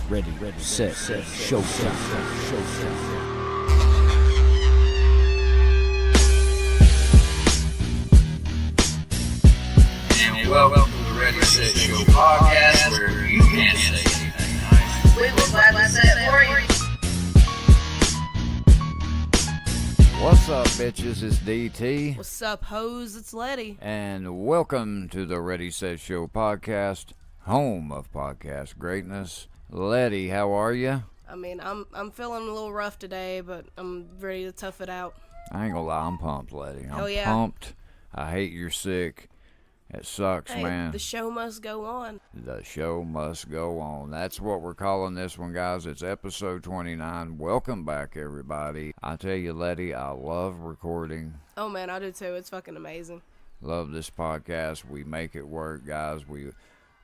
Ready, set, showtime. And welcome to the Ready, Set, Show podcast, where you can't say anything nice. We will gladly say it for you. What's up, bitches? It's DT. What's up, hoes? It's Letty. And welcome to the Ready, Set, Show podcast, home of podcast greatness. Letty, how are you? I mean, I'm feeling a little rough today, but I'm ready to tough it out. I ain't gonna lie, I'm pumped, Letty. I'm pumped. I hate you're sick. It sucks, Hey, man. the show must go on. The show must go on. That's what we're calling this one, guys. It's episode 29. Welcome back, everybody. I tell you, Letty, I love recording. Oh, man, I do too. It's fucking amazing. Love this podcast. We make it work, guys. We're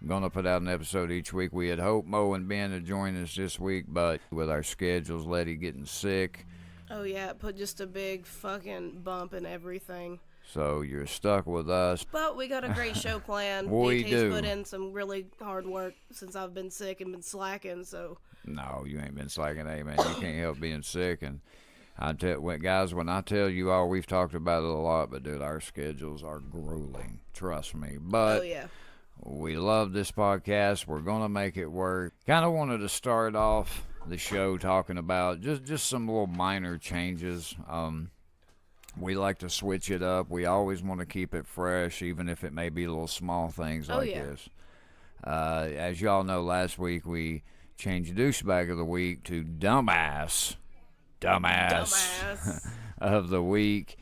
going to put out an episode each week. We had hoped Mo and Ben to join us this week, but with our schedules, Letty getting sick. Oh, yeah, it put just a big fucking bump in everything. So you're stuck with us. But we got a great show planned. We DT's do. put in some really hard work since I've been sick and been slacking, so. No, you ain't been slacking, hey, man. You can't help being sick. And I tell guys, when I tell you all, we've talked about it a lot, but dude, our schedules are grueling. Trust me. But Oh, yeah. we love this podcast. We're gonna make it work. Kind of wanted to start off the show talking about just some little minor changes. We like to switch it up. We always want to keep it fresh, even if it may be little small things like this. As y'all know, last week we changed douchebag of the week to dumbass of the week.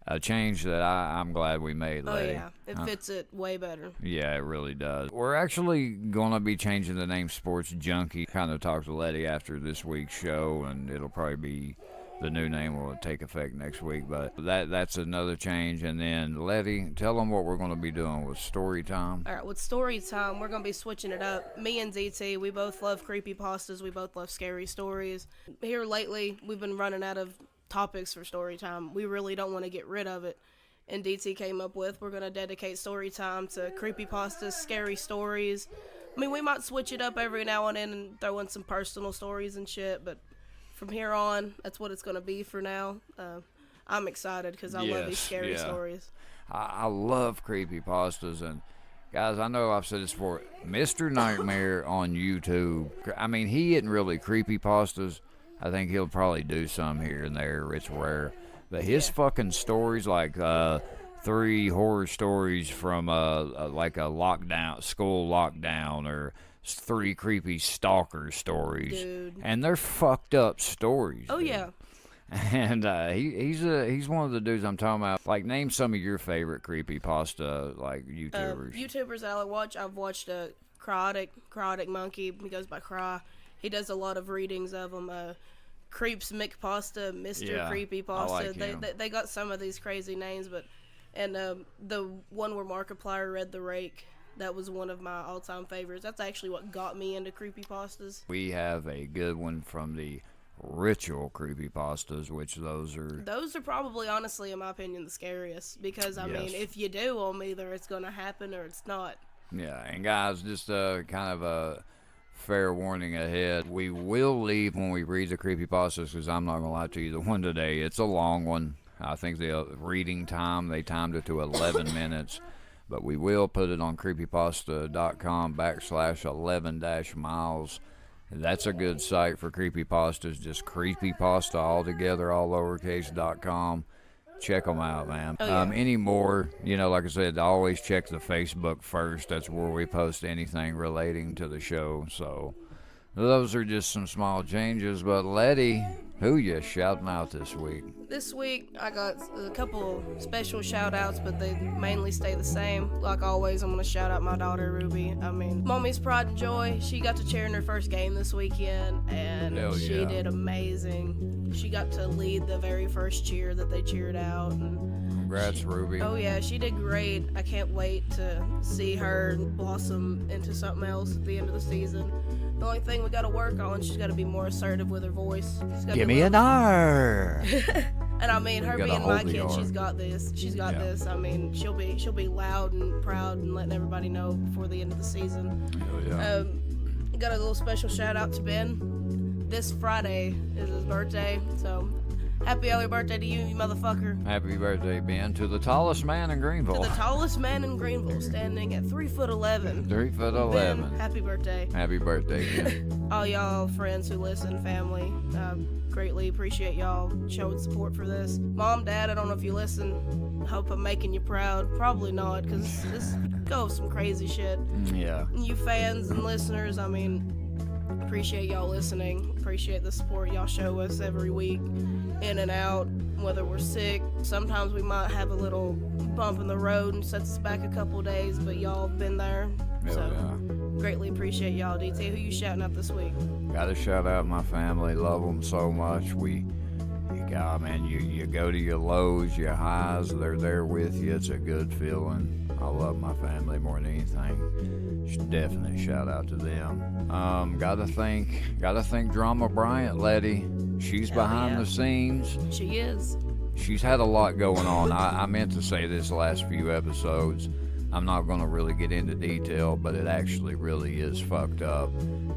A change that I'm glad we made, Letty. Oh, yeah. It fits it way better. Yeah, it really does. We're actually going to be changing the name Sports Junkie. Kind of talked to Letty after this week's show, and it'll probably be... The new name will take effect next week, but that's another change. And then, Letty, tell them what we're going to be doing with story time. All right, with story time, we're going to be switching it up. Me and DT, we both love creepypastas. We both love scary stories. Here lately, we've been running out of topics for story time. We really don't want to get rid of it. And DT came up with, we're going to dedicate story time to creepypastas, scary stories. I mean, we might switch it up every now and then and throw in some personal stories and shit, but from here on, that's what it's going to be for now. I'm excited because I love these scary stories. I love creepypastas, and guys, I know I've said this before. Mr. Nightmare on YouTube, I mean, he isn't really creepypastas. I think he'll probably do some here and there. It's rare. But his fucking stories, like 3 horror stories from like a lockdown, school lockdown, or 3 creepy stalker stories. Dude. And they're fucked up stories. Oh, dude. yeah. And he's one of the dudes I'm talking about. Like, name some of your favorite creepypasta, like, YouTubers. YouTubers that I watch, I've watched Chaotic Monkey. He goes by Cry. He does a lot of readings of them. Creeps McPasta, Mr. Creepypasta. I like him. They got some of these crazy names, but the one where Markiplier read The Rake, that was one of my all-time favorites. That's actually what got me into creepypastas. We have a good one from the Ritual creepypastas, which those are probably, honestly, in my opinion, the scariest. Because, I mean, if you do them, either it's going to happen or it's not. Yeah, and guys, just kind of a fair warning ahead. We will leave when we read the creepypastas, because I'm not going to lie to you, the one today, it's a long one. I think the reading time, they timed it to 11 minutes. But we will put it on creepypasta.com/11-miles. That's a good site for creepypastas. Just creepypasta all together, all lowercase.com. Check them out, man. Oh, yeah. Anymore, like I said, always check the Facebook first. That's where we post anything relating to the show. So those are just some small changes. But Letty, who you shouting out this week? This week, I got a couple special shout-outs, but they mainly stay the same. Like always, I'm going to shout out my daughter, Ruby. I mean, Mommy's pride and joy. She got to cheer in her first game this weekend, and she did amazing. She got to lead the very first cheer that they cheered out. And Congrats, Ruby. Oh, yeah, she did great. I can't wait to see her blossom into something else at the end of the season. The only thing we got to work on, she's got to be more assertive with her voice. Give me an R. And I mean, her being my kid, she's got this. She's got this. I mean, she'll be loud and proud and letting everybody know before the end of the season. Oh, yeah. got a little special shout out to Ben. This Friday is his birthday, so happy early birthday to you motherfucker. Happy birthday, Ben, to the tallest man in Greeneville. To the tallest man in Greeneville, standing at 3'11". 3'11". Ben, happy birthday. Happy birthday, Ben. All y'all friends who listen, family, greatly appreciate y'all showing support for this. Mom, Dad, I don't know if you listen. Hope I'm making you proud. Probably not, because this goes some crazy shit. Yeah. You fans and listeners, I mean, appreciate y'all listening. Appreciate the support y'all show us every week, in and out, whether we're sick. Sometimes we might have a little bump in the road and sets us back a couple days, but y'all have been there. Hell So yeah. greatly appreciate y'all. DT, who you shouting out this week? Gotta shout out my family. Love them so much. God, man, you go to your lows, your highs, they're there with you. It's a good feeling. I love my family more than anything. Should definitely shout out to them. Gotta thank Drama Bryant, Letty. She's Hell behind yeah. the scenes. She is. She's had a lot going on. I meant to say this last few episodes. I'm not going to really get into detail, but it actually really is fucked up.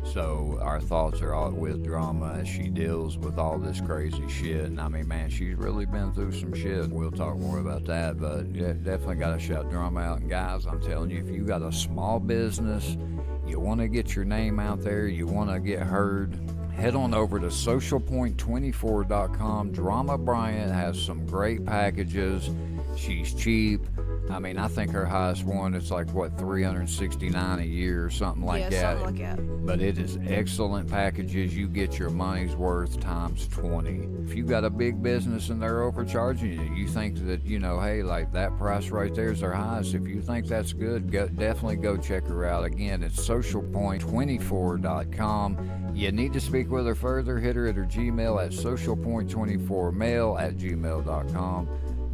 So our thoughts are all with Drama as she deals with all this crazy shit. And I mean, man, she's really been through some shit. We'll talk more about that, but yeah, definitely got to shout Drama out. And guys, I'm telling you, if you got a small business, you want to get your name out there, you want to get heard, head on over to socialpoint24.com. Drama Bryant has some great packages. She's cheap. I mean, I think her highest one is like, what, $369 a year or something like that. Something like that. But it is excellent packages. You get your money's worth times 20. If you got a big business and they're overcharging you, you think that, you know, hey, like that price right there is their highest. If you think that's good, definitely go check her out. Again, it's socialpoint24.com. You need to speak with her further, hit her at her Gmail at socialpoint24mail@gmail.com.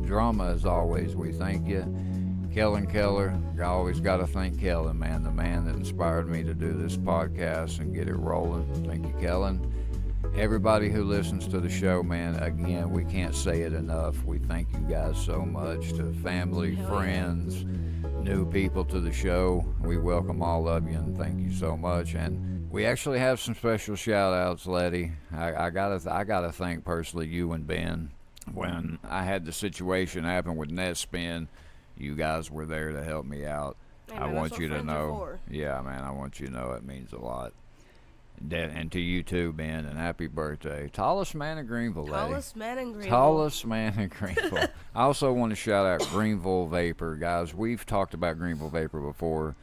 Drama, as always, we thank you. Kellen Keller, I always got to thank Kellen, man, the man that inspired me to do this podcast and get it rolling. Thank you, Kellen. Everybody who listens to the show, man, again, we can't say it enough. We thank you guys so much. To family, friends, new people to the show, we welcome all of you and thank you so much. And we actually have some special shout outs, Letty. I gotta thank personally you and Ben. When I had the situation happen with NetSpin, you guys were there to help me out. Hey, I man, want that's you what to friends are know. for. Yeah, man, I want you to know it means a lot. And to you too, Ben, and happy birthday. Tallest man in Greeneville, lady. Tallest man in Greeneville. Tallest man in Greeneville. I also want to shout out Greeneville Vapor. Guys, we've talked about Greeneville Vapor before,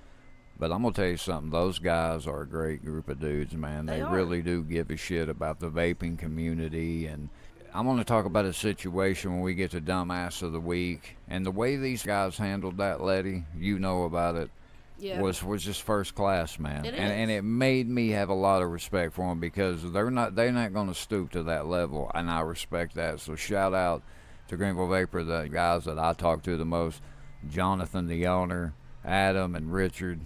but I'm going to tell you something. Those guys are a great group of dudes, man. They are. really do give a shit about the vaping community. And I'm going to talk about a situation when we get to Dumbass of the Week. And the way these guys handled that, Letty, you know about it, Yeah. was just first class, man. It And is. it made me have a lot of respect for them because they're not going to stoop to that level, and I respect that. So shout out to Greeneville Vapor, the guys that I talk to the most, Jonathan, the owner, Adam, and Richard.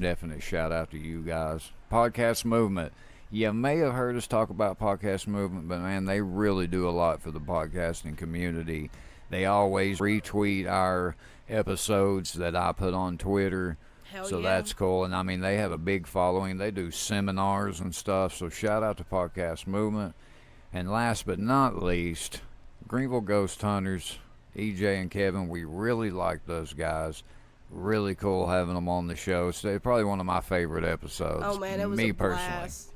Definite shout out to you guys. Podcast Movement. You may have heard us talk about Podcast Movement, but man, they really do a lot for the podcasting community. They always retweet our episodes that I put on Twitter. Hell So yeah. that's cool. And I mean, they have a big following. They do seminars and stuff. So shout out to Podcast Movement. And last but not least, Greeneville Ghost Hunters, EJ and Kevin. We really like those guys. Really cool having them on the show. So probably one of my favorite episodes. Oh man, it was me a personally. blast.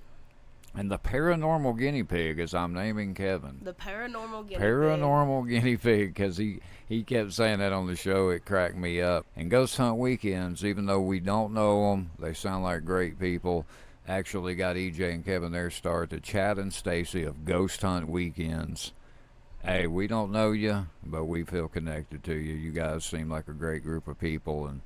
And the paranormal guinea pig, as I'm naming Kevin. The paranormal guinea pig. Paranormal guinea pig, because he kept saying that on the show. It cracked me up. And Ghost Hunt Weekends, even though we don't know them, they sound like great people. Actually got EJ and Kevin their start to Chad and Stacy of Ghost Hunt Weekends. Hey, we don't know you, but we feel connected to you. You guys seem like a great group of people, and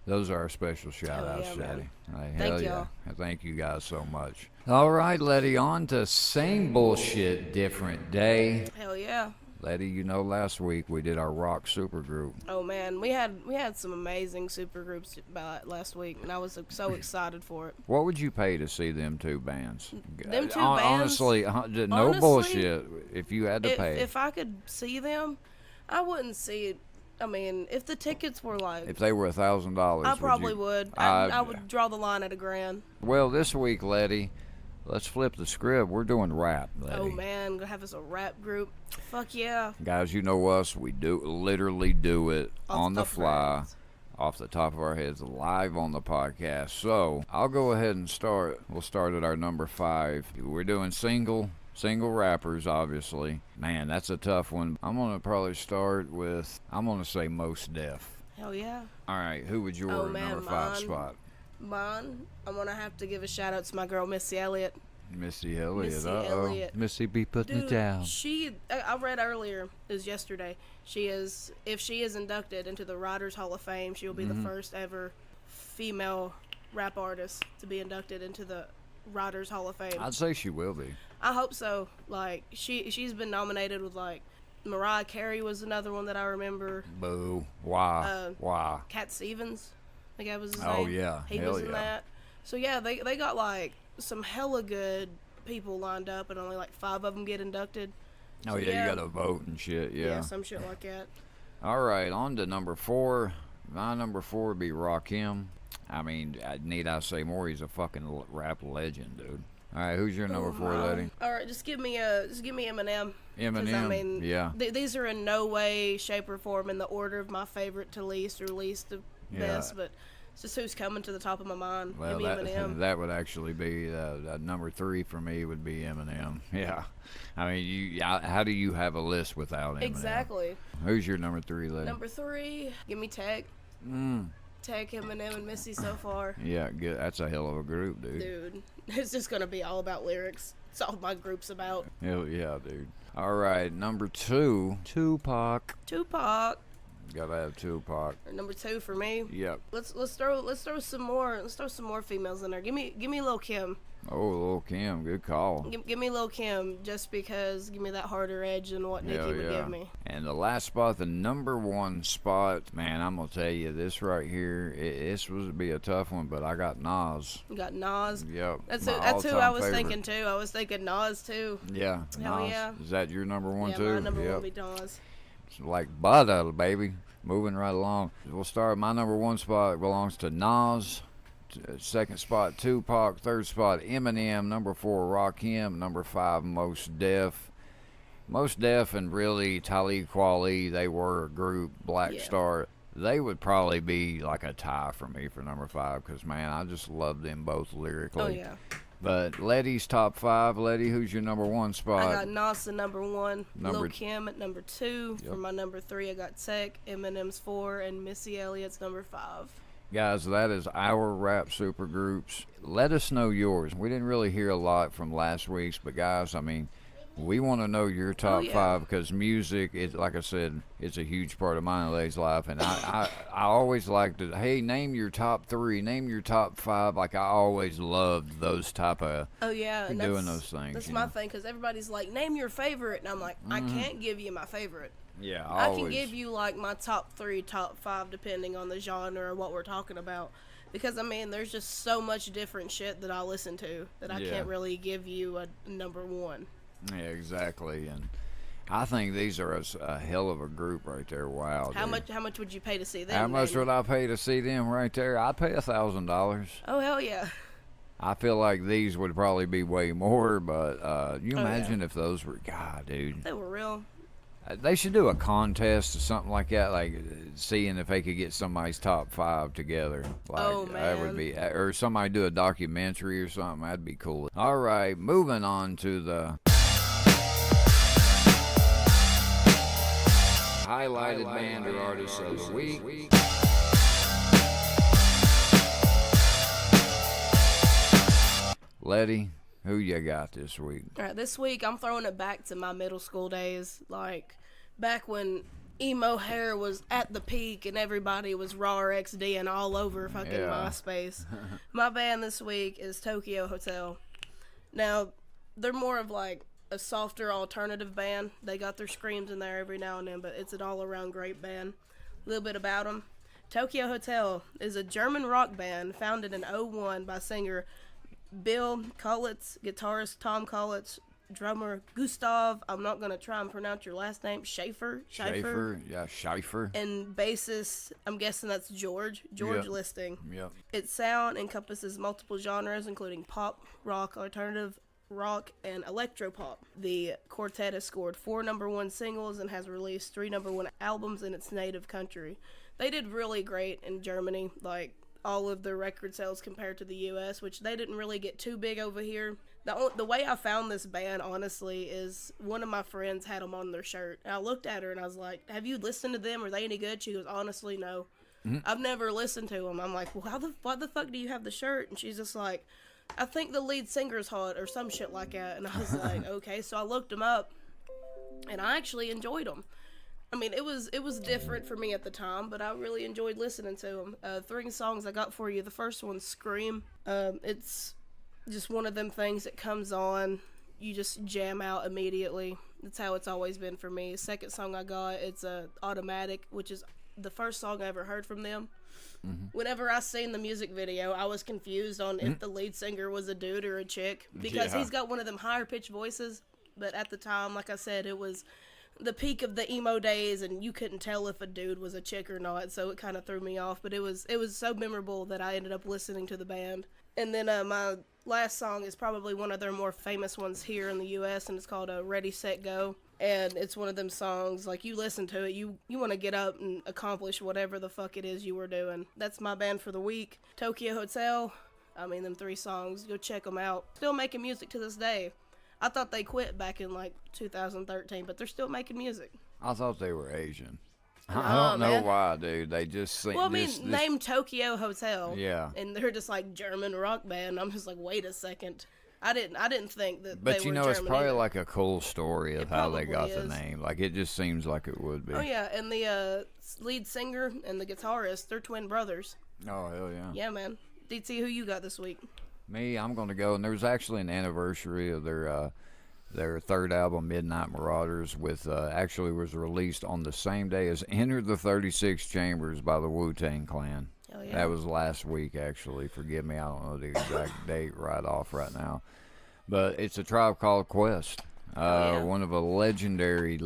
those are our special shout-outs, yeah, Letty. Hey, Thank hell y'all. yeah. Thank you guys so much. All right, Letty, on to same bullshit, different day. Hell yeah. Letty, you know last week we did our rock supergroup. Oh man, we had some amazing super groups last week, and I was so excited for it. What would you pay to see them two bands? Them two bands? Honestly, no Honestly, bullshit. If you had to pay. If I could see them, I wouldn't see it I mean, if the tickets were like, If they were $1,000, I probably would. I would draw the line at $1,000. Well, this week, Letty, let's flip the script. We're doing rap, Letty. Oh man, gonna have us a rap group. Fuck yeah. Guys, you know us. We literally do it on the top of our fly, heads. off the top of our heads, live on the podcast. So I'll go ahead and start. We'll start at our number 5. We're doing single rappers, obviously. Man, that's a tough one. I'm gonna probably start with, I'm gonna say Most Def. Hell yeah. All right, who would your Oh, man, number 5 mine. spot? Mine, I'm gonna have to give a shout out to my girl Missy Elliott. Missy Elliott. Missy Uh-oh. Elliott. Missy be putting it Dude, down. I read earlier, it was yesterday, if she is inducted into the Writers Hall of Fame, she will be the first ever female rap artist to be inducted into the Writers Hall of Fame. I'd say she will be. I hope so. Like, she's been nominated with, like, Mariah Carey was another one that I remember. Boo. Why? Why? Cat Stevens, I think that was his Oh, name. yeah. He Hell was in yeah. that. So, yeah, they got, like, some hella good people lined up, and only, like, 5 of them get inducted. Oh, So, yeah, you gotta vote and shit, Yeah, some shit like that. All right, on to number 4. My number 4 would be Rakim. I mean, need I say more? He's a fucking rap legend, dude. All right, who's your number 4, lady? All right, just give me Eminem. 'Cause, Eminem. I mean, yeah. These are in no way, shape, or form in the order of my favorite to least or least to best, but it's just who's coming to the top of my mind. Well, Give me Eminem. that would actually be number 3 for me. Would be Eminem. Yeah. I mean, how do you have a list without Eminem? Exactly. Who's your number 3, lady? Number 3, give me Tech. Tech, Eminem, and Missy so far. Yeah, good. That's a hell of a group, dude. Dude, it's just gonna be all about lyrics. It's all my group's about. Hell yeah, dude. All right, number 2, Tupac. Tupac. Gotta have Tupac. Or number 2 for me. Yep. Let's throw some more females in there. Give me Lil' Kim. Oh, Lil' Kim, good call. Give me Lil' Kim just because. Give me that harder edge than what Nicki would give me. And the last spot, the number 1 spot, man, I'm gonna tell you this right here. This would be a tough one, but I got Nas. You got Nas. Yep. That's my who I all-time was favorite. thinking too. I was thinking Nas too. Yeah, Hell Nas. yeah. Is that your number 1 Yeah, too? my number Yep. one would be Nas. It's like butter, baby. Moving right along. We'll start. My number 1 spot belongs to Nas. Second spot, Tupac. Third spot, Eminem. Number 4, Rakim. Number 5, Most Def. Most Def and really Talib Kweli, they were a group. Black Yeah. Star. They would probably be like a tie for me for number 5 because, man, I just love them both lyrically. Oh yeah. But Letty's top 5. Letty, who's your number 1 spot? I got Nas at number 1, Number- Lil' Kim at number 2. Yep. For my number 3, I got Tech, Eminem's 4, and Missy Elliott's number 5. Guys, that is our rap supergroups. Let us know yours. We didn't really hear a lot from last week's, but guys, I mean, we want to know your top yeah. 5 because music is, like I said, it's a huge part of mine and Lay's life. And I always like to, hey, name your top 3, name your top 5. Like, I always loved those type of Oh yeah, and doing those things. That's you my know? thing because everybody's like, name your favorite, and I'm like, I can't give you my favorite. Yeah, I can give you like my top 3, top 5, depending on the genre or what we're talking about. Because I mean, there's just so much different shit that I listen to that I Yeah. can't really give you a number 1. Yeah, exactly. And I think these are a hell of a group right there. Wow. How dude. much would you pay to see them? How much maybe? would I pay to see them right there? I'd pay $1,000. Oh hell yeah. I feel like these would probably be way more, but you Oh, yeah. imagine if those were, God, dude. They were real. They should do a contest or something like that, like seeing if they could get somebody's top 5 together. Like, Oh, that would man. be, or somebody do a documentary or something. That'd be cool. All right, moving on to the highlighted band or artist of the week. Letty, who you got this week? All right, this week I'm throwing it back to my middle school days, like back when emo hair was at the peak and everybody was raw XD and all over fucking Yeah. MySpace. My band this week is Tokyo Hotel. Now, they're more of like a softer alternative band. They got their screams in there every now and then, but it's an all-around great band. A little bit about them. Tokyo Hotel is a German rock band founded in '01 by singer Bill Kaulitz, guitarist Tom Kaulitz, drummer Gustav, I'm not going to try and pronounce your last name, Schaefer. Yeah, Schaefer. And bassist, I'm guessing that's George Yep. Listing. Yep. Its sound encompasses multiple genres, including pop, rock, alternative rock, and electropop. The quartet has scored 4 #1 singles and has released 3 #1 albums in its native country. They did really great in Germany, like all of their record sales compared to the U.S., which they didn't really get too big over here. The way I found this band, honestly, is one of my friends had them on their shirt. And I looked at her and I was like, have you listened to them? Are they any good? She goes, honestly, no. I've never listened to them. I'm like, well, why the fuck do you have the shirt? And she's just like, I think the lead singer's hot or some shit like that. And I was like, okay. So I looked them up and I actually enjoyed them. I mean, it was different for me at the time, but I really enjoyed listening to them. 3 songs I got for you. The first one's Scream. It's just one of them things that comes on, you just jam out immediately. That's how it's always been for me. Second song I got, it's Automatic, which is the first song I ever heard from them. Whenever I seen the music video, I was confused on if the lead singer was a dude or a chick, because he's got one of them higher pitched voices, but at the time, like I said, it was the peak of the emo days, and you couldn't tell if a dude was a chick or not, so it kind of threw me off, but it was so memorable that I ended up listening to the band. And then my last song is probably one of their more famous ones here in the U.S., and it's called Ready, Set, Go. And it's one of them songs, like, you listen to it, you want to get up and accomplish whatever the fuck it is you were doing. That's my band for the week. Tokyo Hotel, I mean, them 3 songs, go check them out. Still making music to this day. I thought they quit back in, like, 2013, but they're still making music. I thought they were Asian. I don't know why, dude. They just seem... Well, I mean, name Tokyo Hotel. Yeah. And they're just, like, German rock band. I'm just like, wait a second. I didn't think that but they you were know, German it's probably either. like a cool story of how they got the is. name. Like, it just seems like it would be. Oh, yeah, and the lead singer and the guitarist, they're twin brothers. Oh, hell yeah. Yeah, man. DT, who you got this week? Me, I'm going to go, and there was actually an anniversary of their 3rd album, Midnight Marauders, with actually was released on the same day as Enter the 36 Chambers by the Wu-Tang Clan. Oh, yeah. That was last week, actually. Forgive me, I don't know the exact date right off right now. But it's a Tribe Called Quest, one of a legendary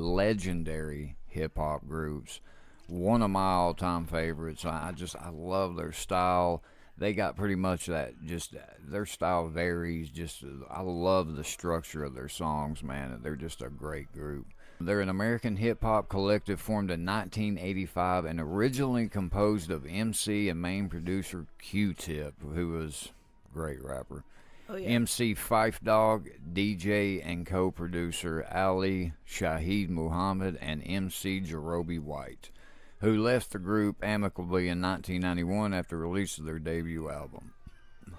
hip-hop groups. One of my all-time favorites. I love their style. They got pretty much that, just their style varies. Just I love the structure of their songs, man. They're just a great group. They're an American hip-hop collective formed in 1985 and originally composed of MC and main producer Q-Tip, who was a great rapper. Oh, yeah. MC Phife Dawg, DJ and co-producer Ali Shaheed Muhammad, and MC Jerobi White, who left the group amicably in 1991 after release of their debut album.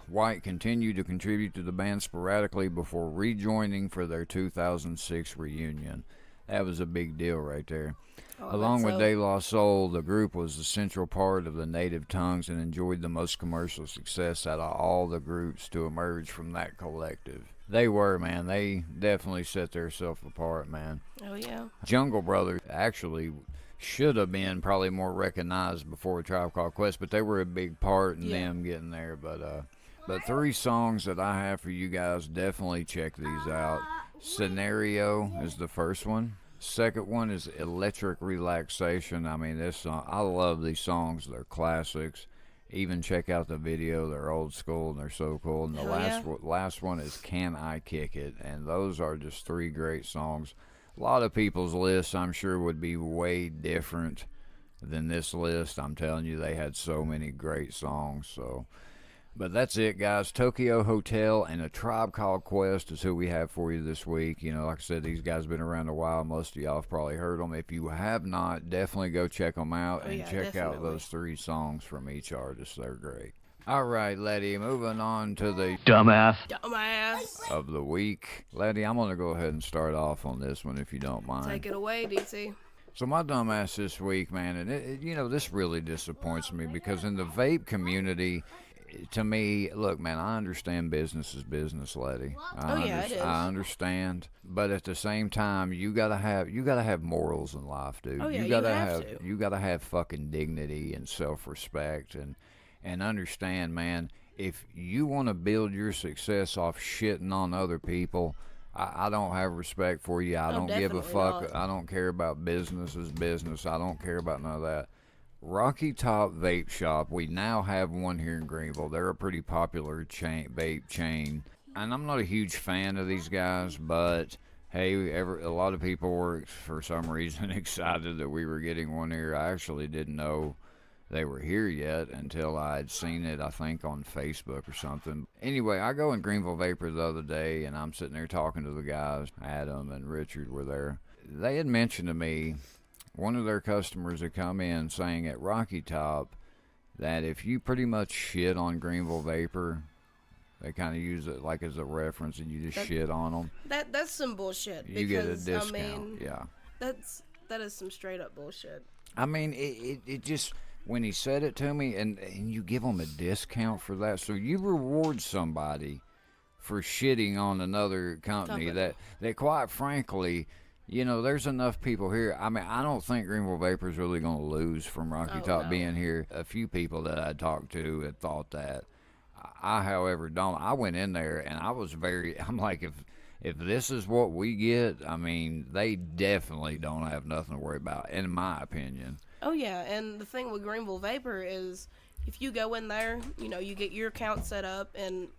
White continued to contribute to the band sporadically before rejoining for their 2006 reunion. That was a big deal right there. Along with De La Soul, the group was the central part of the native tongues and enjoyed the most commercial success out of all the groups to emerge from that collective. They were, man. They definitely set themselves apart, man. Oh, yeah. Jungle Brothers actually should have been probably more recognized before Tribe Called Quest, but they were a big part in them getting there. But 3 songs that I have for you guys, definitely check these out. Scenario is the first one. Second one is Electric Relaxation. I mean, this song, I love these songs. They're classics. Even check out the video. They're old school and they're so cool. And the last one is Can I Kick It? And those are just 3 great songs. A lot of people's lists, I'm sure, would be way different than this list. I'm telling you, they had so many great songs. But that's it, guys. Tokyo Hotel and A Tribe Called Quest is who we have for you this week. You know, like I said, these guys have been around a while. Most of y'all have probably heard them. If you have not, definitely go check them out and check out those 3 songs from each artist. They're great. All right, Letty, moving on to the Dumbass of the week. Letty, I'm going to go ahead and start off on this one if you don't mind. Take it away, DT. So my dumbass this week, man, and you know, this really disappoints me because in the vape community, to me, look, man, I understand business is business, Letty. It is. I understand, but at the same time, you gotta have morals in life, dude. Oh, yeah, you gotta have fucking dignity and self-respect and understand, man. If you want to build your success off shitting on other people, I don't have respect for you. I Oh, don't give a definitely fuck. not. I don't care about business as business. I don't care about none of that. Rocky Top Vape Shop. We now have one here in Greenville. They're a pretty popular vape chain, and I'm not a huge fan of these guys, but hey, a lot of people were for some reason excited that we were getting one here. I actually didn't know they were here yet until I'd seen it, I think, on Facebook or something. Anyway, I go in Greenville Vapor the other day, and I'm sitting there talking to the guys. Adam and Richard were there. They had mentioned to me one of their customers had come in saying at Rocky Top that if you pretty much shit on Greenville Vapor, they kind of use it like as a reference, and you just shit on them. That's some bullshit. You get a because, discount. I mean, yeah. that is some straight up bullshit. I mean, it just, when he said it to me, and you give them a discount for that, so you reward somebody for shitting on another company. that quite frankly, you know, there's enough people here. I mean, I don't think Greenville Vapor is really going to lose from Rocky Top being here. A few people that I talked to had thought that. I, however, don't. I went in there and I'm like, if this is what we get, I mean, they definitely don't have nothing to worry about, in my opinion. Oh yeah, and the thing with Greenville Vapor is, if you go in there, you know, you get your account set up, and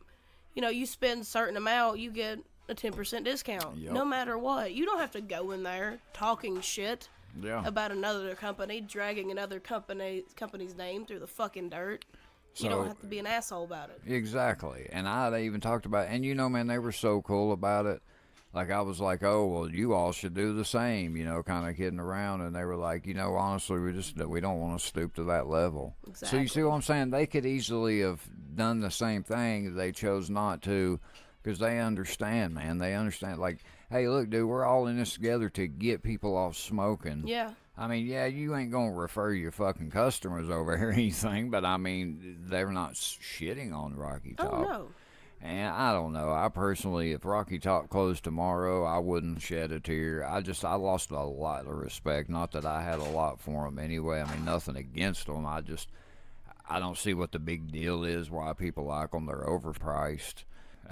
you know, you spend a certain amount, you get a 10% discount. Yep. No matter what. You don't have to go in there talking shit Yeah. about another company, dragging another company's name through the fucking dirt. You don't have to be an asshole about it. Exactly. And I even talked about, and you know, man, they were so cool about it. Like, I was like, oh, well, you all should do the same, you know, kind of kidding around. And they were like, you know, honestly, we don't want to stoop to that level. Exactly. So you see what I'm saying? They could easily have done the same thing. They chose not to, because they understand, man. They understand, like, hey, look, dude, we're all in this together to get people off smoking. Yeah. I mean, yeah, you ain't going to refer your fucking customers over here or anything, but I mean, they're not shitting on Rocky Top. Oh, no. And I don't know. I personally, if Rocky Top closed tomorrow, I wouldn't shed a tear. I lost a lot of respect. Not that I had a lot for them anyway. I mean, nothing against them. I don't see what the big deal is, why people like them. They're overpriced.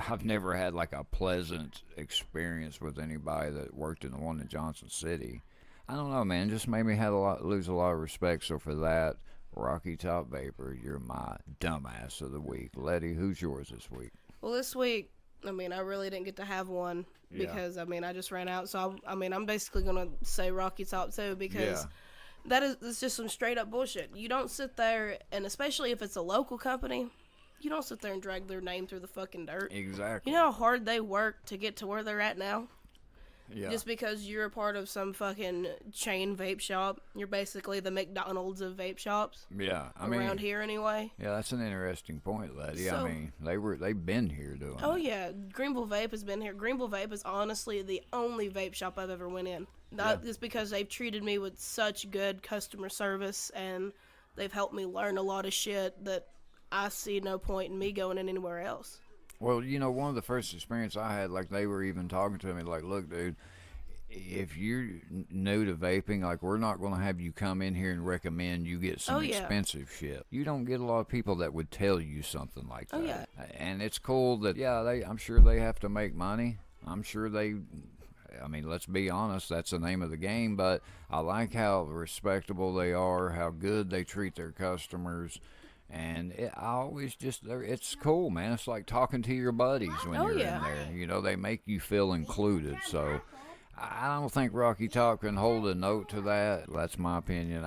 I've never had like a pleasant experience with anybody that worked in the one in Johnson City. I don't know, man. Just made me lose a lot of respect. So for that, Rocky Top Vapor, you're my dumbass of the week. Letty, who's yours this week? Well, this week, I mean, I really didn't get to have one because, I mean, I just ran out. So, I'm basically going to say Rocky Top too, because it's just some straight up bullshit. You don't sit there, and especially if it's a local company, you don't sit there and drag their name through the fucking dirt. Exactly. You know how hard they work to get to where they're at now? Yeah. Just because you're a part of some fucking chain vape shop, you're basically the McDonald's of vape shops. Yeah, around here anyway. Yeah, that's an interesting point, Letty. So, I mean, they've been here doing it. Oh yeah, Greeneville Vape has been here. Greeneville Vape is honestly the only vape shop I've ever went in. Not just because they've treated me with such good customer service and they've helped me learn a lot of shit that I see no point in me going in anywhere else. Well, you know, one of the first experience I had, like, they were even talking to me, like, look, dude, if you're new to vaping, like, we're not going to have you come in here and recommend you get some expensive shit. You don't get a lot of people that would tell you something like that. Oh, yeah. And it's cool that, I'm sure they have to make money. I'm sure I mean, let's be honest, that's the name of the game, but I like how respectable they are, how good they treat their customers. And it's cool, man. It's like talking to your buddies when you're in there. You know, they make you feel included. So I don't think Rocky Top can hold a note to that. That's my opinion.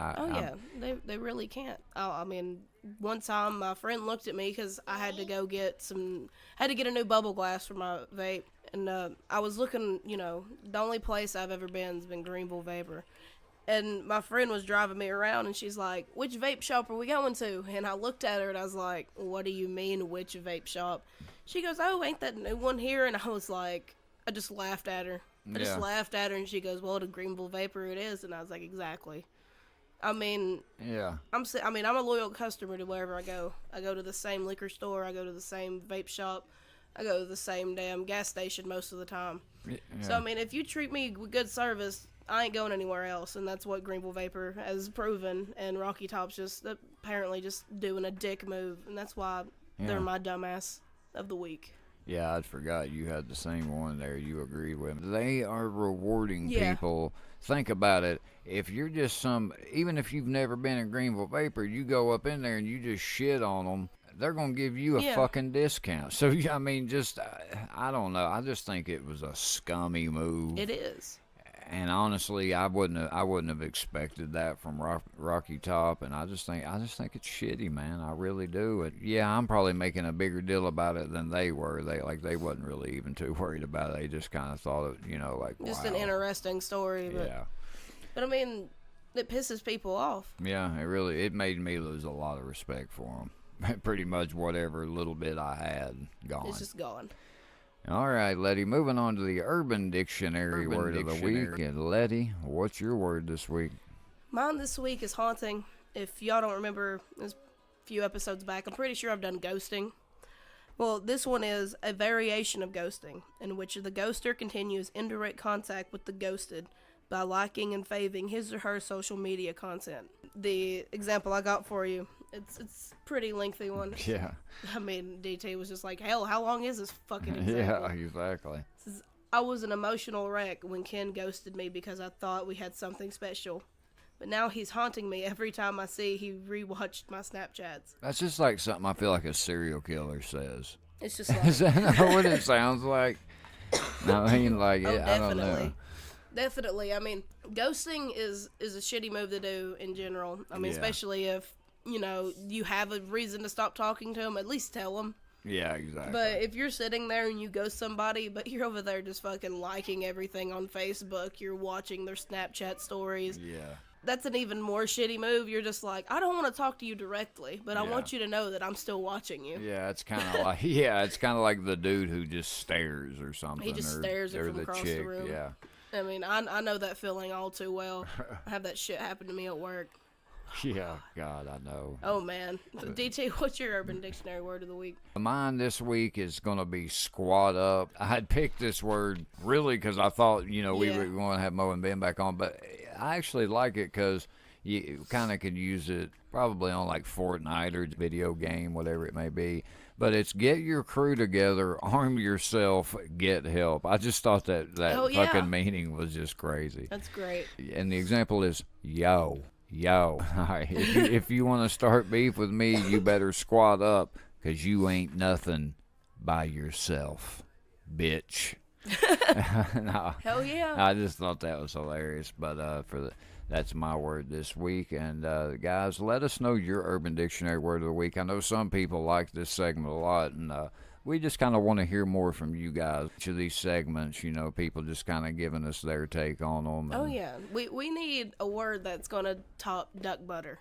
They really can't. I mean, one time my friend looked at me because I had to go get a new bubble glass for my vape. And I was looking, you know, the only place I've ever been has been Greeneville Vapor. And my friend was driving me around, and she's like, which vape shop are we going to? And I looked at her, and I was like, what do you mean, which vape shop? She goes, oh, ain't that new one here? And I was like, I just laughed at her. And she goes, well, the Greeneville Vapor it is. And I was like, exactly. I mean, I'm a loyal customer to wherever I go. I go to the same liquor store. I go to the same vape shop. I go to the same damn gas station most of the time. Yeah. So, I mean, if you treat me with good service, I ain't going anywhere else, and that's what Greeneville Vapor has proven, and Rocky Top's just apparently just doing a dick move, and that's why they're my dumbass of the week. Yeah, I forgot you had the same one there you agreed with. They are rewarding people. Think about it. If you're just even if you've never been in Greeneville Vapor, you go up in there and you just shit on them, they're going to give you a fucking discount. So, I mean, I don't know. I just think it was a scummy move. It is. And honestly, I wouldn't have expected that from Rocky Top, and I just think it's shitty, man. I really do. I'm probably making a bigger deal about it than they were. They wasn't really even too worried about it. They just kind of thought it, just wow. an interesting story. But I mean, it pisses people off. Yeah, it made me lose a lot of respect for them. Pretty much whatever little bit I had gone. It's just gone. All right, Letty, moving on to the Urban Dictionary word of the week. And Letty, what's your word this week? Mine this week is haunting. If y'all don't remember, there's a few episodes back, I'm pretty sure I've done ghosting. Well, this one is a variation of ghosting, in which the ghoster continues indirect contact with the ghosted by liking and faving his or her social media content. The example I got for you, it's pretty lengthy one. Yeah. I mean, DT was just like, hell, how long is this fucking example? Yeah, exactly. I was an emotional wreck when Ken ghosted me because I thought we had something special. But now he's haunting me every time I see he rewatched my Snapchats. That's just like something I feel like a serial killer says. It's just like... Is that not what it sounds like? I mean, like, I don't know. Definitely. I mean, ghosting is a shitty move to do in general. I mean, especially if, you have a reason to stop talking to them, at least tell them. Yeah, exactly. But if you're sitting there and you ghost somebody, but you're over there just fucking liking everything on Facebook, you're watching their Snapchat stories. Yeah. That's an even more shitty move. You're just like, I don't want to talk to you directly, but I want you to know that I'm still watching you. Yeah, it's kind of like, it's kind of like the dude who just stares or something. He just stares from across the room. Yeah. I mean, I know that feeling all too well. I have that shit happen to me at work. Yeah, God, I know. Oh, man. DT, what's your Urban Dictionary word of the week? Mine this week is going to be squat up. I had picked this word really because I thought, we were going to have Mo and Ben back on, but I actually like it because you kind of could use it probably on like Fortnite or video game, whatever it may be. But it's get your crew together, arm yourself, get help. I just thought that fucking meaning was just crazy. That's great. And the example is, yo. All right, if you want to start beef with me, you better squat up, because you ain't nothing by yourself, bitch. No, hell yeah. I just thought that was hilarious, but that's my word this week. And guys, let us know your Urban Dictionary word of the week. I know some people like this segment a lot, and we just kind of want to hear more from you guys. Each of these segments, people just kind of giving us their take on them. Oh, yeah. We need a word that's going to top duck butter.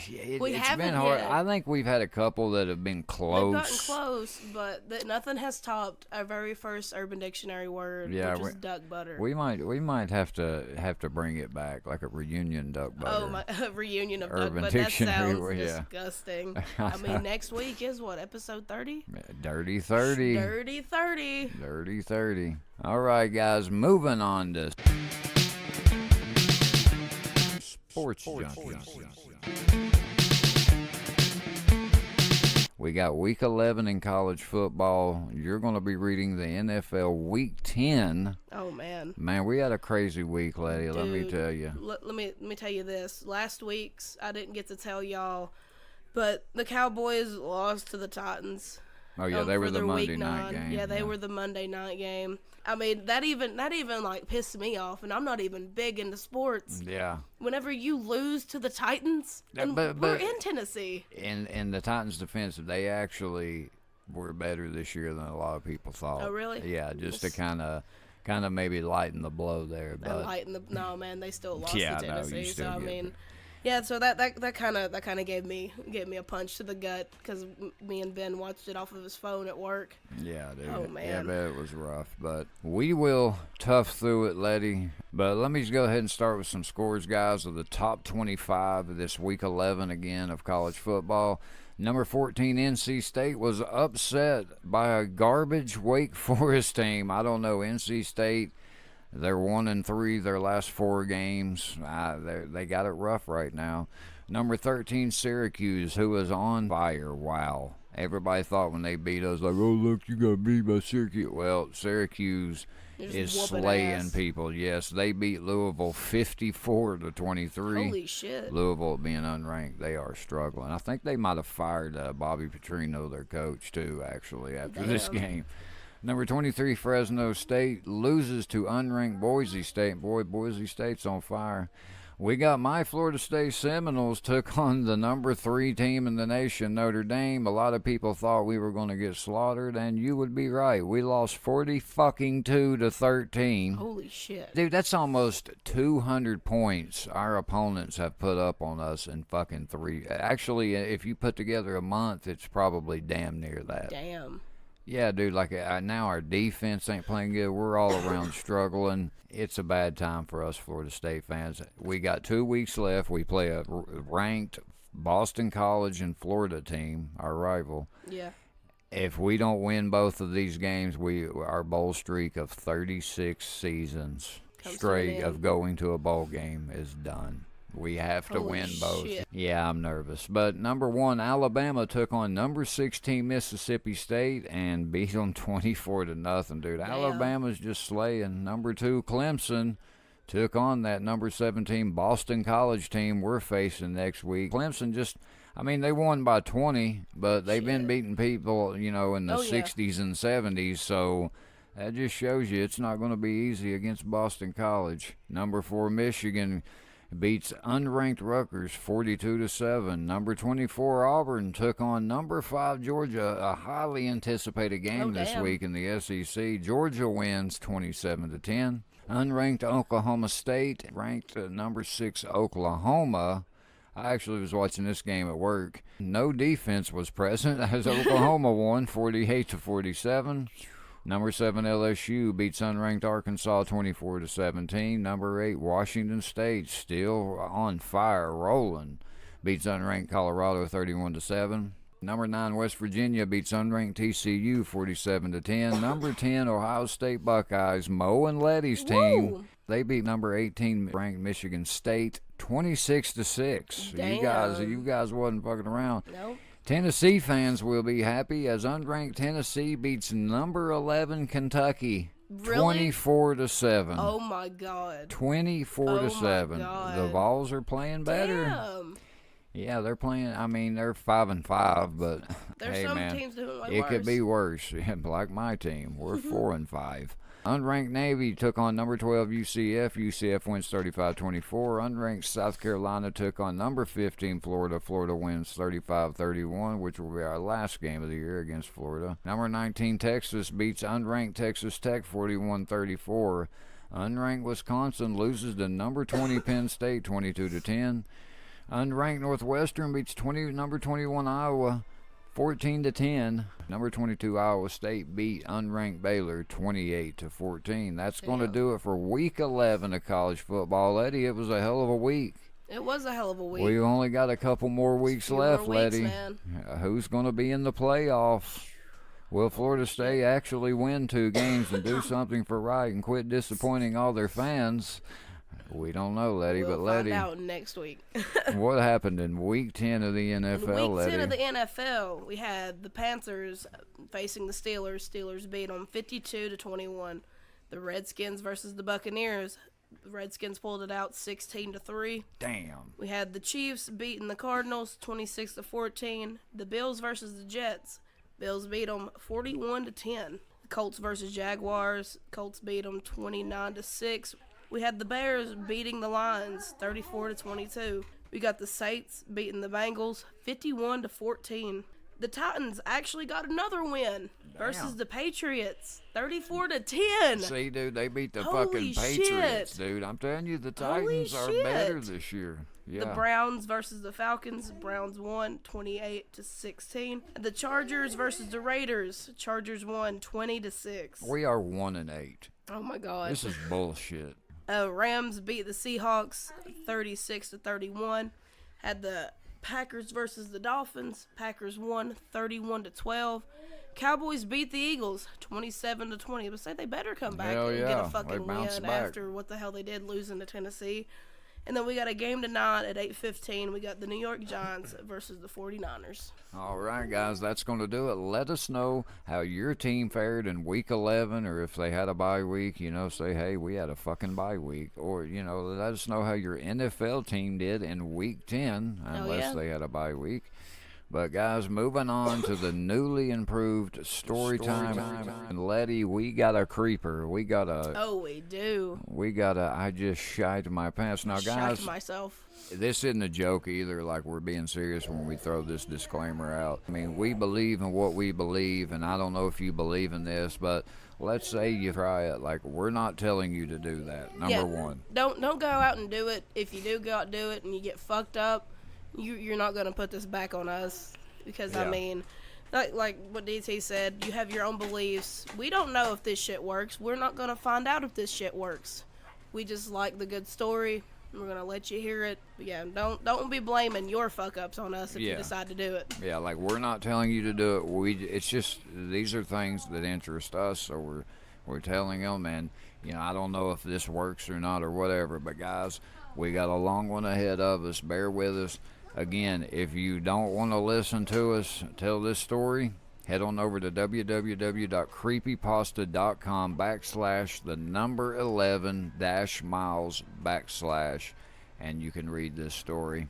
It's been hard. I think we've had a couple that have been close. They've gotten close, but nothing has topped our very first Urban Dictionary word, which is duck butter. We might have to bring it back, like a reunion duck butter. Oh, my reunion of Urban duck butter. That Dictionary, sounds disgusting. I mean, next week is what, episode 30? Dirty 30. Dirty 30. Dirty 30. All right, guys, moving on to Sports Junkies. We got Week 11 in college football. You're going to be reading the NFL Week 10. Oh, man. Man, we had a crazy week, lady. Dude, let me tell you. Let me tell you this. Last week's, I didn't get to tell y'all, but the Cowboys lost to the Titans. Oh yeah, they were the Monday night game. Yeah, they were the Monday night game. I mean, that even like pissed me off, and I'm not even big into sports. Yeah. Whenever you lose to the Titans, and we're in Tennessee. In the Titans' defense, they actually were better this year than a lot of people thought. Oh really? Yeah, just to kind of maybe lighten the blow there. But no, man, they still lost to no, Tennessee. you still So I get mean. it. Yeah, so that kind of gave me a punch to the gut because me and Ben watched it off of his phone at work. Yeah, dude. Oh man. Yeah, but it was rough. But we will tough through it, Letty. But let me just go ahead and start with some scores, guys, of the top 25 of this Week 11 again of college football. Number 14, NC State was upset by a garbage Wake Forest team. I don't know, NC State. They're 1-3 their last 4 games. They got it rough right now. Number 13, Syracuse, who is on fire. Wow. Everybody thought when they beat us, like, oh, look, you got beat by Syracuse. Well, Syracuse is slaying ass. people. Yes, they beat Louisville 54-23. Holy shit. Louisville being unranked, they are struggling. I think they might have fired Bobby Petrino, their coach, too, actually, after this game. Number 23, Fresno State loses to unranked Boise State. Boy, Boise State's on fire. We got my Florida State Seminoles took on the number 3 team in the nation, Notre Dame. A lot of people thought we were going to get slaughtered, and you would be right. We lost 40-2 to 13. Holy shit. Dude, that's almost 200 points our opponents have put up on us in fucking 3. Actually, if you put together a month, it's probably damn near that. Damn. Yeah, dude, like now our defense ain't playing good. We're all around struggling. It's a bad time for us Florida State fans. We got 2 weeks left. We play a ranked Boston College and Florida team, our rival. Yeah. If we don't win both of these games, our bowl streak of 36 seasons straight of going to a bowl game is done. We have to Holy win both. shit. Yeah, I'm nervous. But number 1, Alabama took on number 16 Mississippi State and beat them 24-0, dude. Damn. Alabama's just slaying. Number 2, Clemson took on that number 17 Boston College team we're facing next week. Clemson they won by 20, but they've been beating people, in the 60s and 70s, so that just shows you it's not going to be easy against Boston College. Number 4, Michigan beats unranked Rutgers 42-7. Number 24 Auburn took on number 5 Georgia, a highly anticipated game this week in the SEC. Georgia wins 27-10. Unranked Oklahoma State ranked number 6 Oklahoma. I actually was watching this game at work. No defense was present as Oklahoma won 48-47. Number 7 LSU beats unranked Arkansas 24-17. Number 8 Washington State still on fire, rolling, beats unranked Colorado 31-7. Number 9 West Virginia beats unranked TCU 47-10. Number 10 Ohio State Buckeyes, Mo and Letty's team, they beat number 18 ranked Michigan State 26-6. Damn. You guys wasn't fucking around. Nope. Tennessee fans will be happy as unranked Tennessee beats number 11 Kentucky 24-7. Oh my god. 24-7. God. The Vols are playing better. Damn. Yeah, they're playing. They're 5-5, but There's hey, some man, teams doing way it worse. could be worse. Like my team, we're 4-5. Unranked Navy took on number 12 UCF. UCF wins 35-24. Unranked South Carolina took on number 15 Florida. Florida wins 35-31, which will be our last game of the year against Florida. Number 19 Texas beats unranked Texas Tech 41-34. Unranked Wisconsin loses to number 20 Penn State 22-10. Unranked Northwestern beats number 21 Iowa 14-10. Number 22 Iowa State beat unranked Baylor 28-14. That's going to do it for week 11 of college football. Eddie, it was a hell of a week. It was a hell of a week. We only got a couple more weeks left, Letty. Who's going to be in the playoffs? Will Florida State actually win 2 games and do something for right and quit disappointing all their fans? We don't know, Letty, We'll but Letty, find out next week. what happened in week 10 of the NFL, In week Letty? 10 of the NFL, we had the Panthers facing the Steelers. Steelers beat them 52-21. The Redskins versus the Buccaneers. The Redskins pulled it out 16-3. Damn. We had the Chiefs beating the Cardinals 26-14. The Bills versus the Jets. Bills beat them 41-10. The Colts versus Jaguars. Colts beat them 29-6. We had the Bears beating the Lions 34-22. We got the Saints beating the Bengals 51-14. The Titans actually got another win versus the Patriots 34-10. See, dude, they beat the Holy fucking Patriots, shit. dude. I'm telling you, the Holy Titans are shit. better this year. Yeah. The Browns versus the Falcons. Browns won 28-16. The Chargers versus the Raiders. Chargers won 20-6. We are 1-8. Oh my god. This is bullshit. Rams beat the Seahawks 36-31. Had the Packers versus the Dolphins. Packers won 31-12. Cowboys beat the Eagles 27-20. But say they better come back Hell and yeah. get a They fucking bounced win back. after what the hell they did losing to Tennessee. And then we got a game tonight at 8:15. We got the New York Giants versus the 49ers. All right, guys, that's going to do it. Let us know how your team fared in Week 11, or if they had a bye week, say, hey, we had a fucking bye week. Or, let us know how your NFL team did in Week 10, unless they had a bye week. But, guys, moving on to the newly improved story time. And, Letty, we got a creeper. We got a... Oh, we do. We got a... I just shied my pants. Now, guys... Shot myself. This isn't a joke either, like we're being serious when we throw this disclaimer out. I mean, we believe in what we believe, and I don't know if you believe in this, but let's say you try it. Like, we're not telling you to do that, number one. Don't go out and do it. If you do go out and do it and you get fucked up, you're not going to put this back on us. Because, I mean, like what DT said, you have your own beliefs. We don't know if this shit works. We're not going to find out if this shit works. We just like the good story. We're going to let you hear it. But yeah, don't be blaming your fuck-ups on us if you decide to do it. Yeah, like, we're not telling you to do it. It's just, these are things that interest us, so we're telling them, and, I don't know if this works or not or whatever, but, guys, we got a long one ahead of us. Bear with us. Again, if you don't want to listen to us tell this story, head on over to www.creepypasta.com/11-miles/ and you can read this story.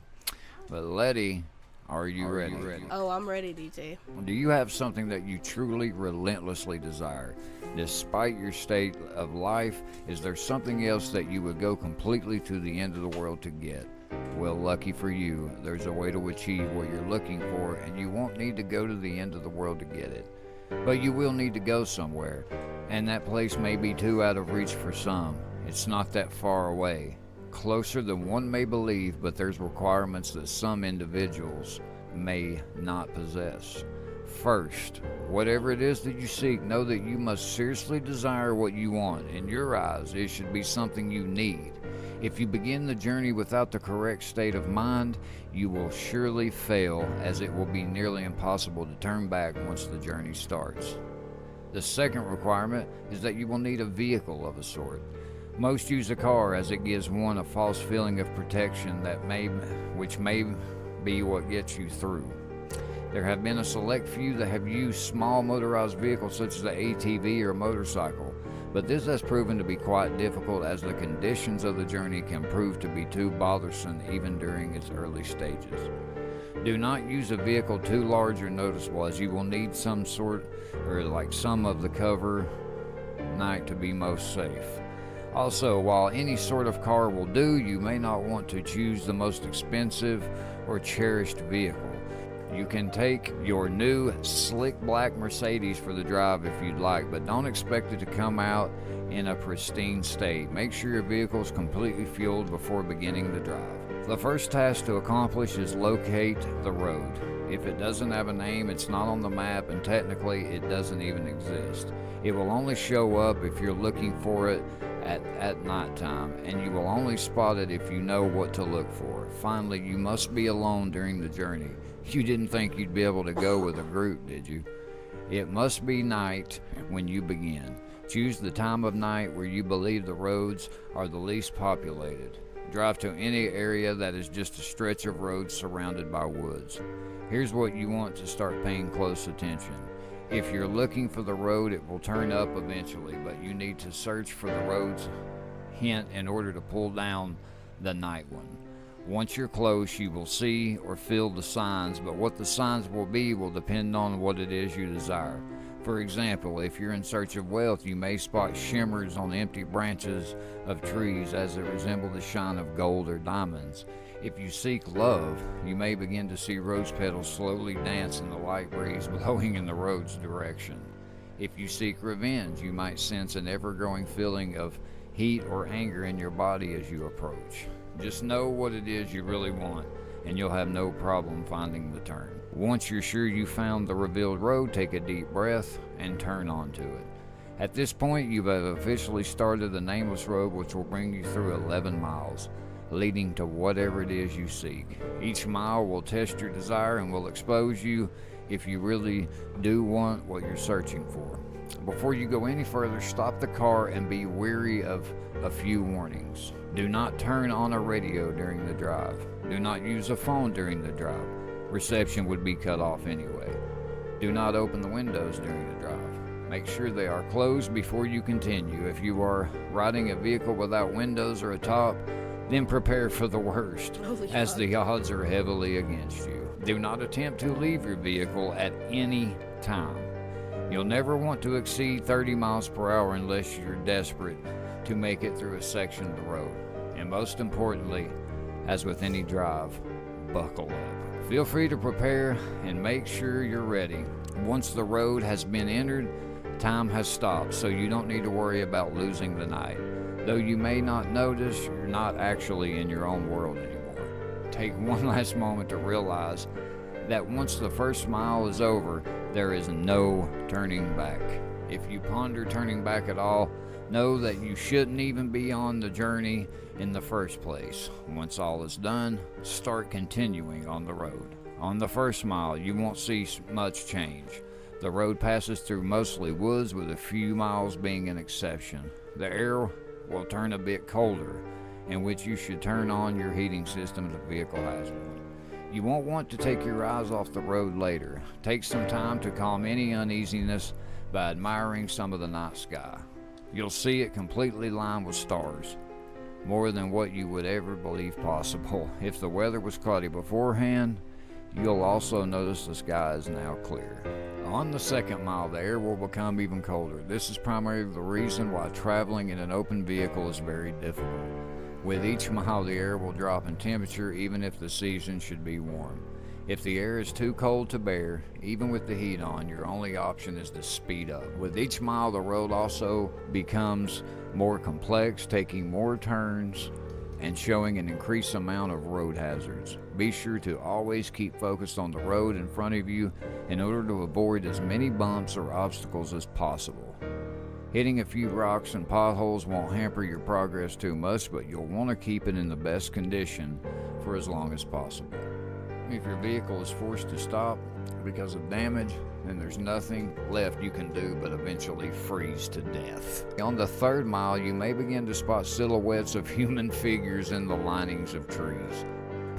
But Letty, are you ready? Oh, I'm ready, DT. Do you have something that you truly relentlessly desire? Despite your state of life, is there something else that you would go completely to the end of the world to get? Well, lucky for you, there's a way to achieve what you're looking for, and you won't need to go to the end of the world to get it. But you will need to go somewhere, and that place may be too out of reach for some. It's not that far away. Closer than one may believe, but there's requirements that some individuals may not possess. First, whatever it is that you seek, know that you must seriously desire what you want. In your eyes, it should be something you need. If you begin the journey without the correct state of mind, you will surely fail, as it will be nearly impossible to turn back once the journey starts. The second requirement is that you will need a vehicle of a sort. Most use a car, as it gives one a false feeling of protection which may be what gets you through. There have been a select few that have used small motorized vehicles such as an ATV or motorcycle, but this has proven to be quite difficult, as the conditions of the journey can prove to be too bothersome even during its early stages. Do not use a vehicle too large or noticeable, as you will need some of the cover night to be most safe. Also, while any sort of car will do, you may not want to choose the most expensive or cherished vehicle. You can take your new slick black Mercedes for the drive if you'd like, but don't expect it to come out in a pristine state. Make sure your vehicle is completely fueled before beginning the drive. The first task to accomplish is locate the road. If it doesn't have a name, it's not on the map, and technically it doesn't even exist. It will only show up if you're looking for it at nighttime, and you will only spot it if you know what to look for. Finally, you must be alone during the journey. You didn't think you'd be able to go with a group, did you? It must be night when you begin. Choose the time of night where you believe the roads are the least populated. Drive to any area that is just a stretch of road surrounded by woods. Here's what you want to start paying close attention. If you're looking for the road, it will turn up eventually, but you need to search for the road's hint in order to pull down the night one. Once you're close, you will see or feel the signs, but what the signs will be will depend on what it is you desire. For example, if you're in search of wealth, you may spot shimmers on empty branches of trees as they resemble the shine of gold or diamonds. If you seek love, you may begin to see rose petals slowly dance in the light breeze blowing in the road's direction. If you seek revenge, you might sense an ever-growing feeling of heat or anger in your body as you approach. Just know what it is you really want, and you'll have no problem finding the turn. Once you're sure you found the revealed road, take a deep breath and turn onto it. At this point, you have officially started the nameless road, which will bring you through 11 miles, leading to whatever it is you seek. Each mile will test your desire and will expose you if you really do want what you're searching for. Before you go any further, stop the car and be wary of a few warnings. Do not turn on a radio during the drive. Do not use a phone during the drive. Reception would be cut off anyway. Do not open the windows during the drive. Make sure they are closed before you continue. If you are riding a vehicle without windows or a top, then prepare for the worst, as the odds are heavily against you. Do not attempt to leave your vehicle at any time. You'll never want to exceed 30 miles per hour unless you're desperate to make it through a section of the road. And most importantly, as with any drive, buckle up. Feel free to prepare and make sure you're ready. Once the road has been entered, time has stopped, so you don't need to worry about losing the night. Though you may not notice, you're not actually in your own world anymore. Take one last moment to realize that once the first mile is over, there is no turning back. If you ponder turning back at all, know that you shouldn't even be on the journey in the first place. Once all is done, start continuing on the road. On the first mile, you won't see much change. The road passes through mostly woods, with a few miles being an exception. The air will turn a bit colder, in which you should turn on your heating system if the vehicle has one. You won't want to take your eyes off the road later. Take some time to calm any uneasiness by admiring some of the night sky. You'll see it completely lined with stars, more than what you would ever believe possible. If the weather was cloudy beforehand, you'll also notice the sky is now clear. On the second mile, the air will become even colder. This is primarily the reason why traveling in an open vehicle is very difficult. With each mile, the air will drop in temperature, even if the season should be warm. If the air is too cold to bear, even with the heat on, your only option is to speed up. With each mile, the road also becomes more complex, taking more turns and showing an increased amount of road hazards. Be sure to always keep focused on the road in front of you in order to avoid as many bumps or obstacles as possible. Hitting a few rocks and potholes won't hamper your progress too much, but you'll want to keep it in the best condition for as long as possible. If your vehicle is forced to stop because of damage, then there's nothing left you can do but eventually freeze to death. On the third mile, you may begin to spot silhouettes of human figures in the linings of trees.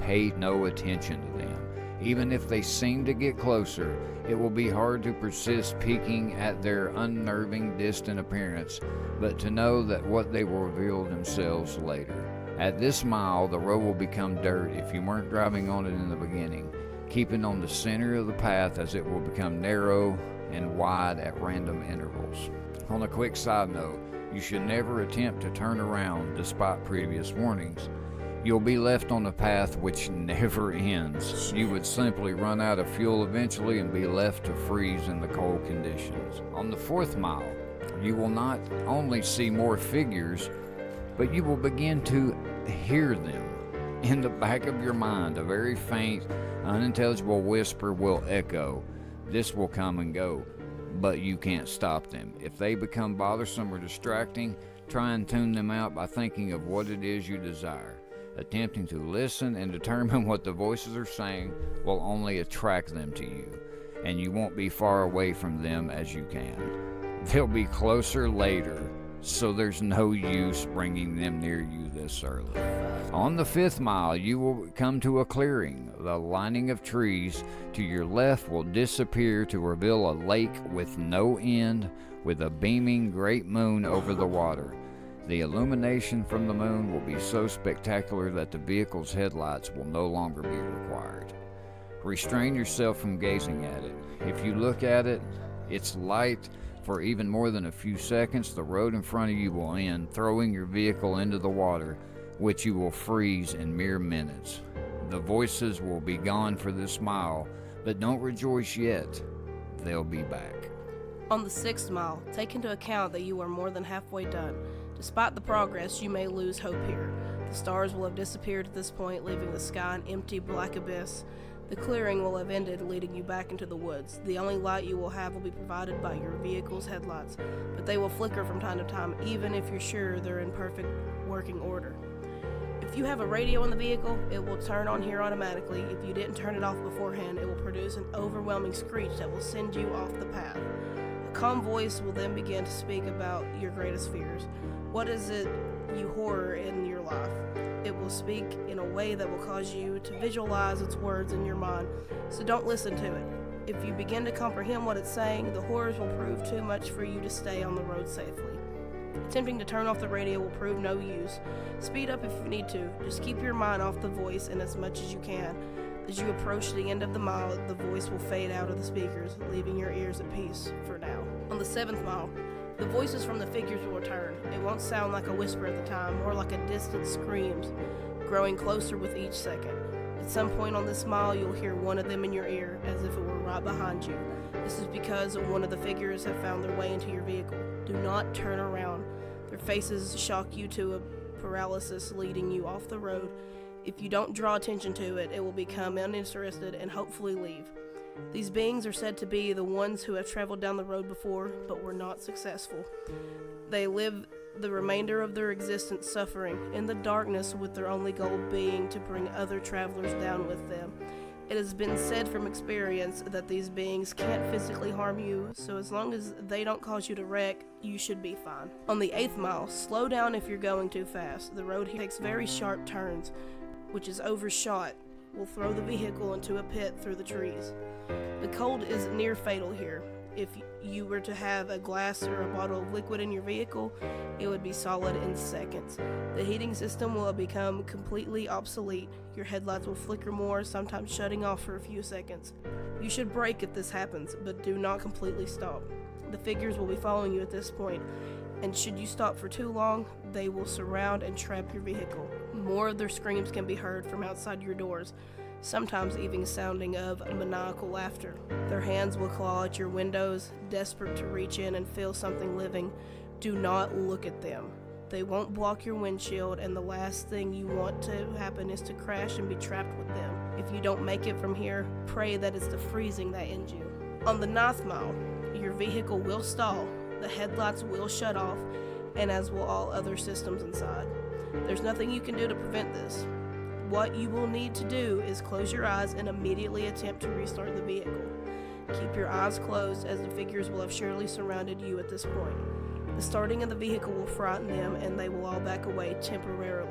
Pay no attention to them. Even if they seem to get closer, it will be hard to persist peeking at their unnerving, distant appearance, but to know that what they will reveal themselves later. At this mile, the road will become dirt if you weren't driving on it in the beginning. Keep it on the center of the path, as it will become narrow and wide at random intervals. On a quick side note, you should never attempt to turn around despite previous warnings. You'll be left on a path which never ends. You would simply run out of fuel eventually and be left to freeze in the cold conditions. On the fourth mile, you will not only see more figures, but you will begin to hear them. In the back of your mind, a very faint, unintelligible whisper will echo. This will come and go, but you can't stop them. If they become bothersome or distracting, try and tune them out by thinking of what it is you desire. Attempting to listen and determine what the voices are saying will only attract them to you, and you won't be far away from them as you can. They'll be closer later, so there's no use bringing them near you this early. On the fifth mile, you will come to a clearing. The lining of trees to your left will disappear to reveal a lake with no end, with a beaming great moon over the water. The illumination from the moon will be so spectacular that the vehicle's headlights will no longer be required. Restrain yourself from gazing at it. If you look at it, its light for even more than a few seconds, the road in front of you will end, throwing your vehicle into the water, which you will freeze in mere minutes. The voices will be gone for this mile, but don't rejoice yet. They'll be back. On the 6th mile, take into account that you are more than halfway done. Despite the progress, you may lose hope here. The stars will have disappeared at this point, leaving the sky an empty black abyss. The clearing will have ended, leading you back into the woods. The only light you will have will be provided by your vehicle's headlights, but they will flicker from time to time, even if you're sure they're in perfect working order. If you have a radio in the vehicle, it will turn on here automatically. If you didn't turn it off beforehand, it will produce an overwhelming screech that will send you off the path. A calm voice will then begin to speak about your greatest fears. What is it you horror in your life? It will speak in a way that will cause you to visualize its words in your mind, so don't listen to it. If you begin to comprehend what it's saying, the horrors will prove too much for you to stay on the road safely. Attempting to turn off the radio will prove no use. Speed up if you need to. Just keep your mind off the voice and as much as you can. As you approach the end of the mile, the voice will fade out of the speakers, leaving your ears at peace for now. On the 7th mile, the voices from the figures will return. It won't sound like a whisper at the time, more like a distant screams, growing closer with each second. At some point on this mile, you'll hear one of them in your ear, as if it were right behind you. This is because one of the figures have found their way into your vehicle. Do not turn around. Their faces shock you to a paralysis, leading you off the road. If you don't draw attention to it, it will become uninterested and hopefully leave. These beings are said to be the ones who have traveled down the road before, but were not successful. They live the remainder of their existence suffering in the darkness, with their only goal being to bring other travelers down with them. It has been said from experience that these beings can't physically harm you, so as long as they don't cause you to wreck, you should be fine. On the 8th mile, slow down if you're going too fast. The road here takes very sharp turns, which is overshot will throw the vehicle into a pit through the trees. The cold is near fatal here. If you were to have a glass or a bottle of liquid in your vehicle, it would be solid in seconds. The heating system will become completely obsolete. Your headlights will flicker more, sometimes shutting off for a few seconds. You should brake if this happens, but do not completely stop. The figures will be following you at this point, and should you stop for too long, they will surround and trap your vehicle. More of their screams can be heard from outside your doors, sometimes even sounding of maniacal laughter. Their hands will claw at your windows, desperate to reach in and feel something living. Do not look at them. They won't block your windshield, and the last thing you want to happen is to crash and be trapped with them. If you don't make it from here, pray that it's the freezing that ends you. On the 9th mile, your vehicle will stall, the headlights will shut off, and as will all other systems inside. There's nothing you can do to prevent this. What you will need to do is close your eyes and immediately attempt to restart the vehicle. Keep your eyes closed, as the figures will have surely surrounded you at this point. The starting of the vehicle will frighten them, and they will all back away temporarily.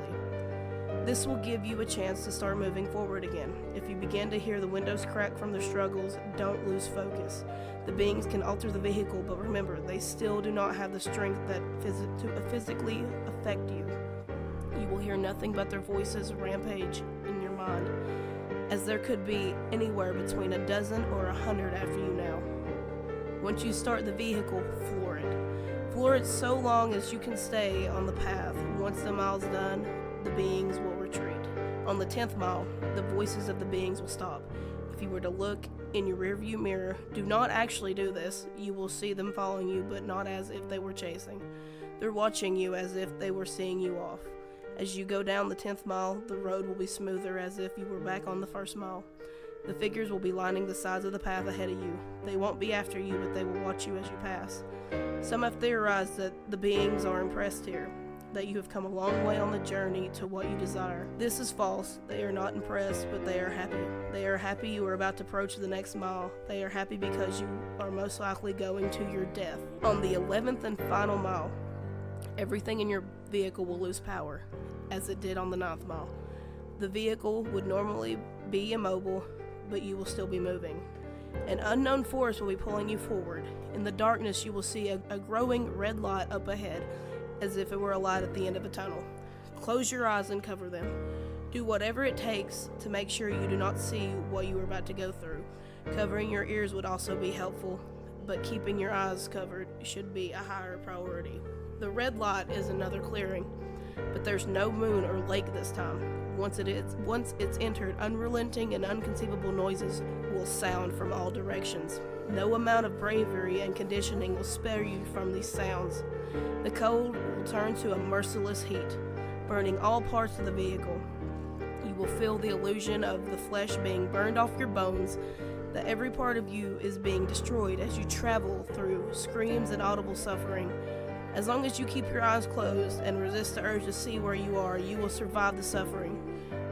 This will give you a chance to start moving forward again. If you begin to hear the windows crack from their struggles, don't lose focus. The beings can alter the vehicle, but remember, they still do not have the strength that to physically affect you. You will hear nothing but their voices rampage in your mind, as there could be anywhere between a dozen or 100 after you now. Once you start the vehicle, floor it. Floor it so long as you can stay on the path. Once the mile's done, the beings will retreat. On the 10th mile, the voices of the beings will stop. If you were to look in your rearview mirror, do not actually do this. You will see them following you, but not as if they were chasing. They're watching you as if they were seeing you off. As you go down the 10th mile, the road will be smoother, as if you were back on the 1st mile. The figures will be lining the sides of the path ahead of you. They won't be after you, but they will watch you as you pass. Some have theorized that the beings are impressed here, that you have come a long way on the journey to what you desire. This is false. They are not impressed, but they are happy. They are happy you are about to approach the next mile. They are happy because you are most likely going to your death. On the 11th and final mile, everything in your vehicle will lose power, as it did on the 9th mile. The vehicle would normally be immobile, but you will still be moving. An unknown force will be pulling you forward. In the darkness, you will see a growing red light up ahead, as if it were a light at the end of a tunnel. Close your eyes and cover them. Do whatever it takes to make sure you do not see what you are about to go through. Covering your ears would also be helpful, but keeping your eyes covered should be a higher priority. The red light is another clearing, but there's no moon or lake this time. Once it's entered, unrelenting and inconceivable noises will sound from all directions. No amount of bravery and conditioning will spare you from these sounds. The cold will turn to a merciless heat, burning all parts of the vehicle. You will feel the illusion of the flesh being burned off your bones, that every part of you is being destroyed as you travel through screams and audible suffering. As long as you keep your eyes closed and resist the urge to see where you are, you will survive the suffering.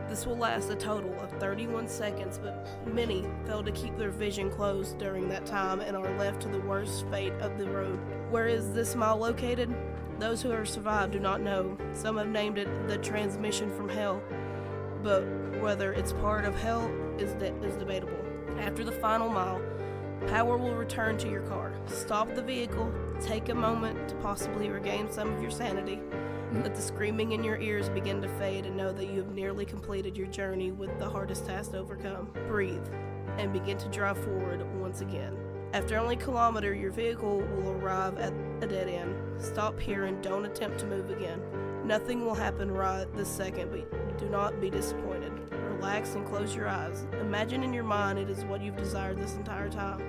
This will last a total of 31 seconds, but many fail to keep their vision closed during that time and are left to the worst fate of the road. Where is this mile located? Those who have survived do not know. Some have named it the transmission from hell, but whether it's part of hell is debatable. After the final mile, power will return to your car. Stop the vehicle, take a moment to possibly regain some of your sanity. Let the screaming in your ears begin to fade and know that you have nearly completed your journey with the hardest task to overcome. Breathe and begin to drive forward once again. After only a kilometer, your vehicle will arrive at a dead end. Stop here and don't attempt to move again. Nothing will happen right this second, but do not be disappointed. Relax and close your eyes. Imagine in your mind it is what you've desired this entire time.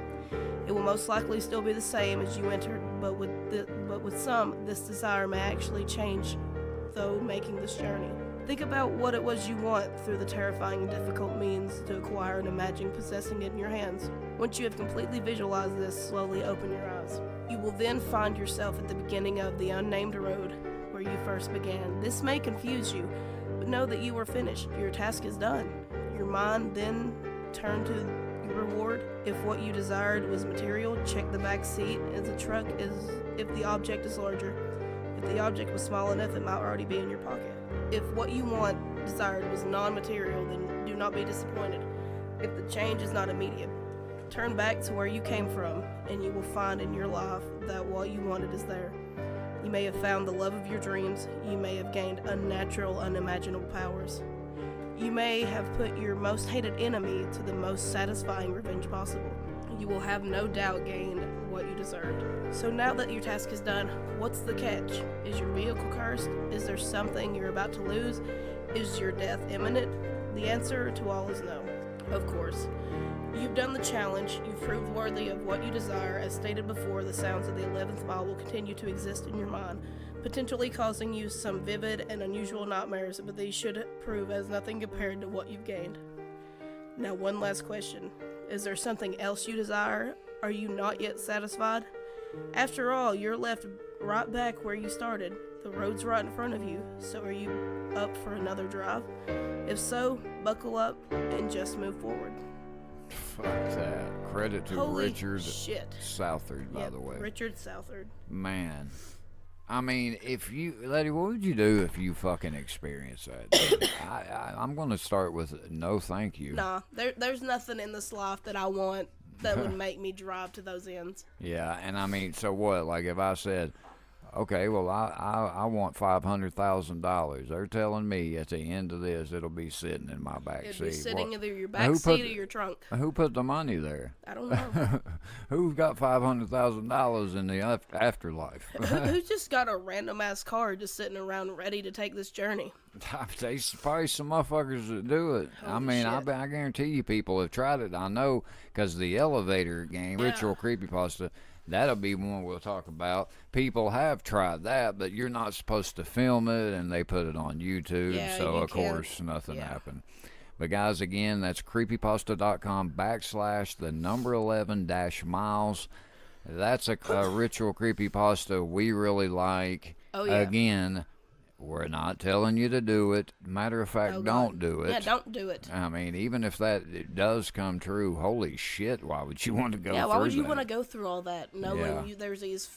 It will most likely still be the same as you entered, but with some, this desire may actually change, though making this journey. Think about what it was you want through the terrifying and difficult means to acquire and imagine possessing it in your hands. Once you have completely visualized this, slowly open your eyes. You will then find yourself at the beginning of the unnamed road where you first began. This may confuse you, but know that you are finished. Your task is done. Your mind then turned to your reward. If what you desired was material, check the back seat as a truck if the object is larger. If the object was small enough, it might already be in your pocket. If what you desired was non-material, then do not be disappointed. If the change is not immediate, turn back to where you came from, and you will find in your life that what you wanted is there. You may have found the love of your dreams. You may have gained unnatural, unimaginable powers. You may have put your most hated enemy to the most satisfying revenge possible. You will have no doubt gained what you deserved. So now that your task is done, what's the catch? Is your vehicle cursed? Is there something you're about to lose? Is your death imminent? The answer to all is no. Of course. You've done the challenge. You've proved worthy of what you desire. As stated before, the sounds of the 11th mile will continue to exist in your mind, potentially causing you some vivid and unusual nightmares, but these should prove as nothing compared to what you've gained. Now, one last question. Is there something else you desire? Are you not yet satisfied? After all, you're left right back where you started. The road's right in front of you, so are you up for another drive? If so, buckle up and just move forward. Fuck that. Credit to Holy Richard shit. Southard, by the way. Richard Southard. Man. I mean, Letty, what would you do if you fucking experienced that? I'm going to start with no thank you. Nah, there's nothing in this life that I want that would make me drive to those ends. Yeah, and I mean, so what? Like if I said, okay, well, I want $500,000. They're telling me at the end of this, it'll be sitting in my back seat. It'd be sitting either your back seat or your trunk. Who put the money there? I don't know. Who's got $500,000 in the afterlife? Who's just got a random ass car just sitting around ready to take this journey? There's probably some motherfuckers that do it. Holy I mean, shit. I guarantee you people have tried it. I know, because the elevator game, Yeah. Ritual Creepypasta, that'll be one we'll talk about. People have tried that, but you're not supposed to film it, and they put it on YouTube, Yeah, so you of can't. course nothing Yeah. happened. But guys, again, that's creepypasta.com/11-miles. That's a Ritual Creepypasta we really like. Oh, yeah. Again, we're not telling you to do it. Matter of fact, Oh, don't God. do it. Yeah, don't do it. I mean, even if it does come true, holy shit, why would you want to go Yeah, through why would you that? want to go through all that knowing Yeah. there's these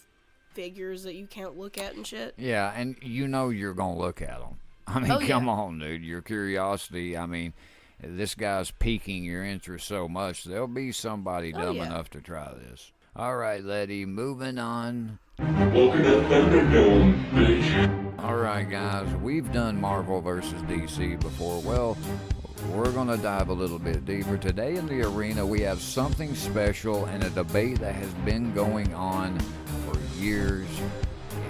figures that you can't look at and shit? Yeah, and you know you're going to look at them. I mean, Oh, yeah. come on, dude. Your curiosity, I mean, this guy's piquing your interest so much, there'll be somebody Oh, dumb yeah. enough to try this. All right, Letty, moving on. Welcome to Thunderdome, bitch. All right, guys, we've done Marvel vs. DC before. Well, we're going to dive a little bit deeper. Today in the arena, we have something special and a debate that has been going on for years.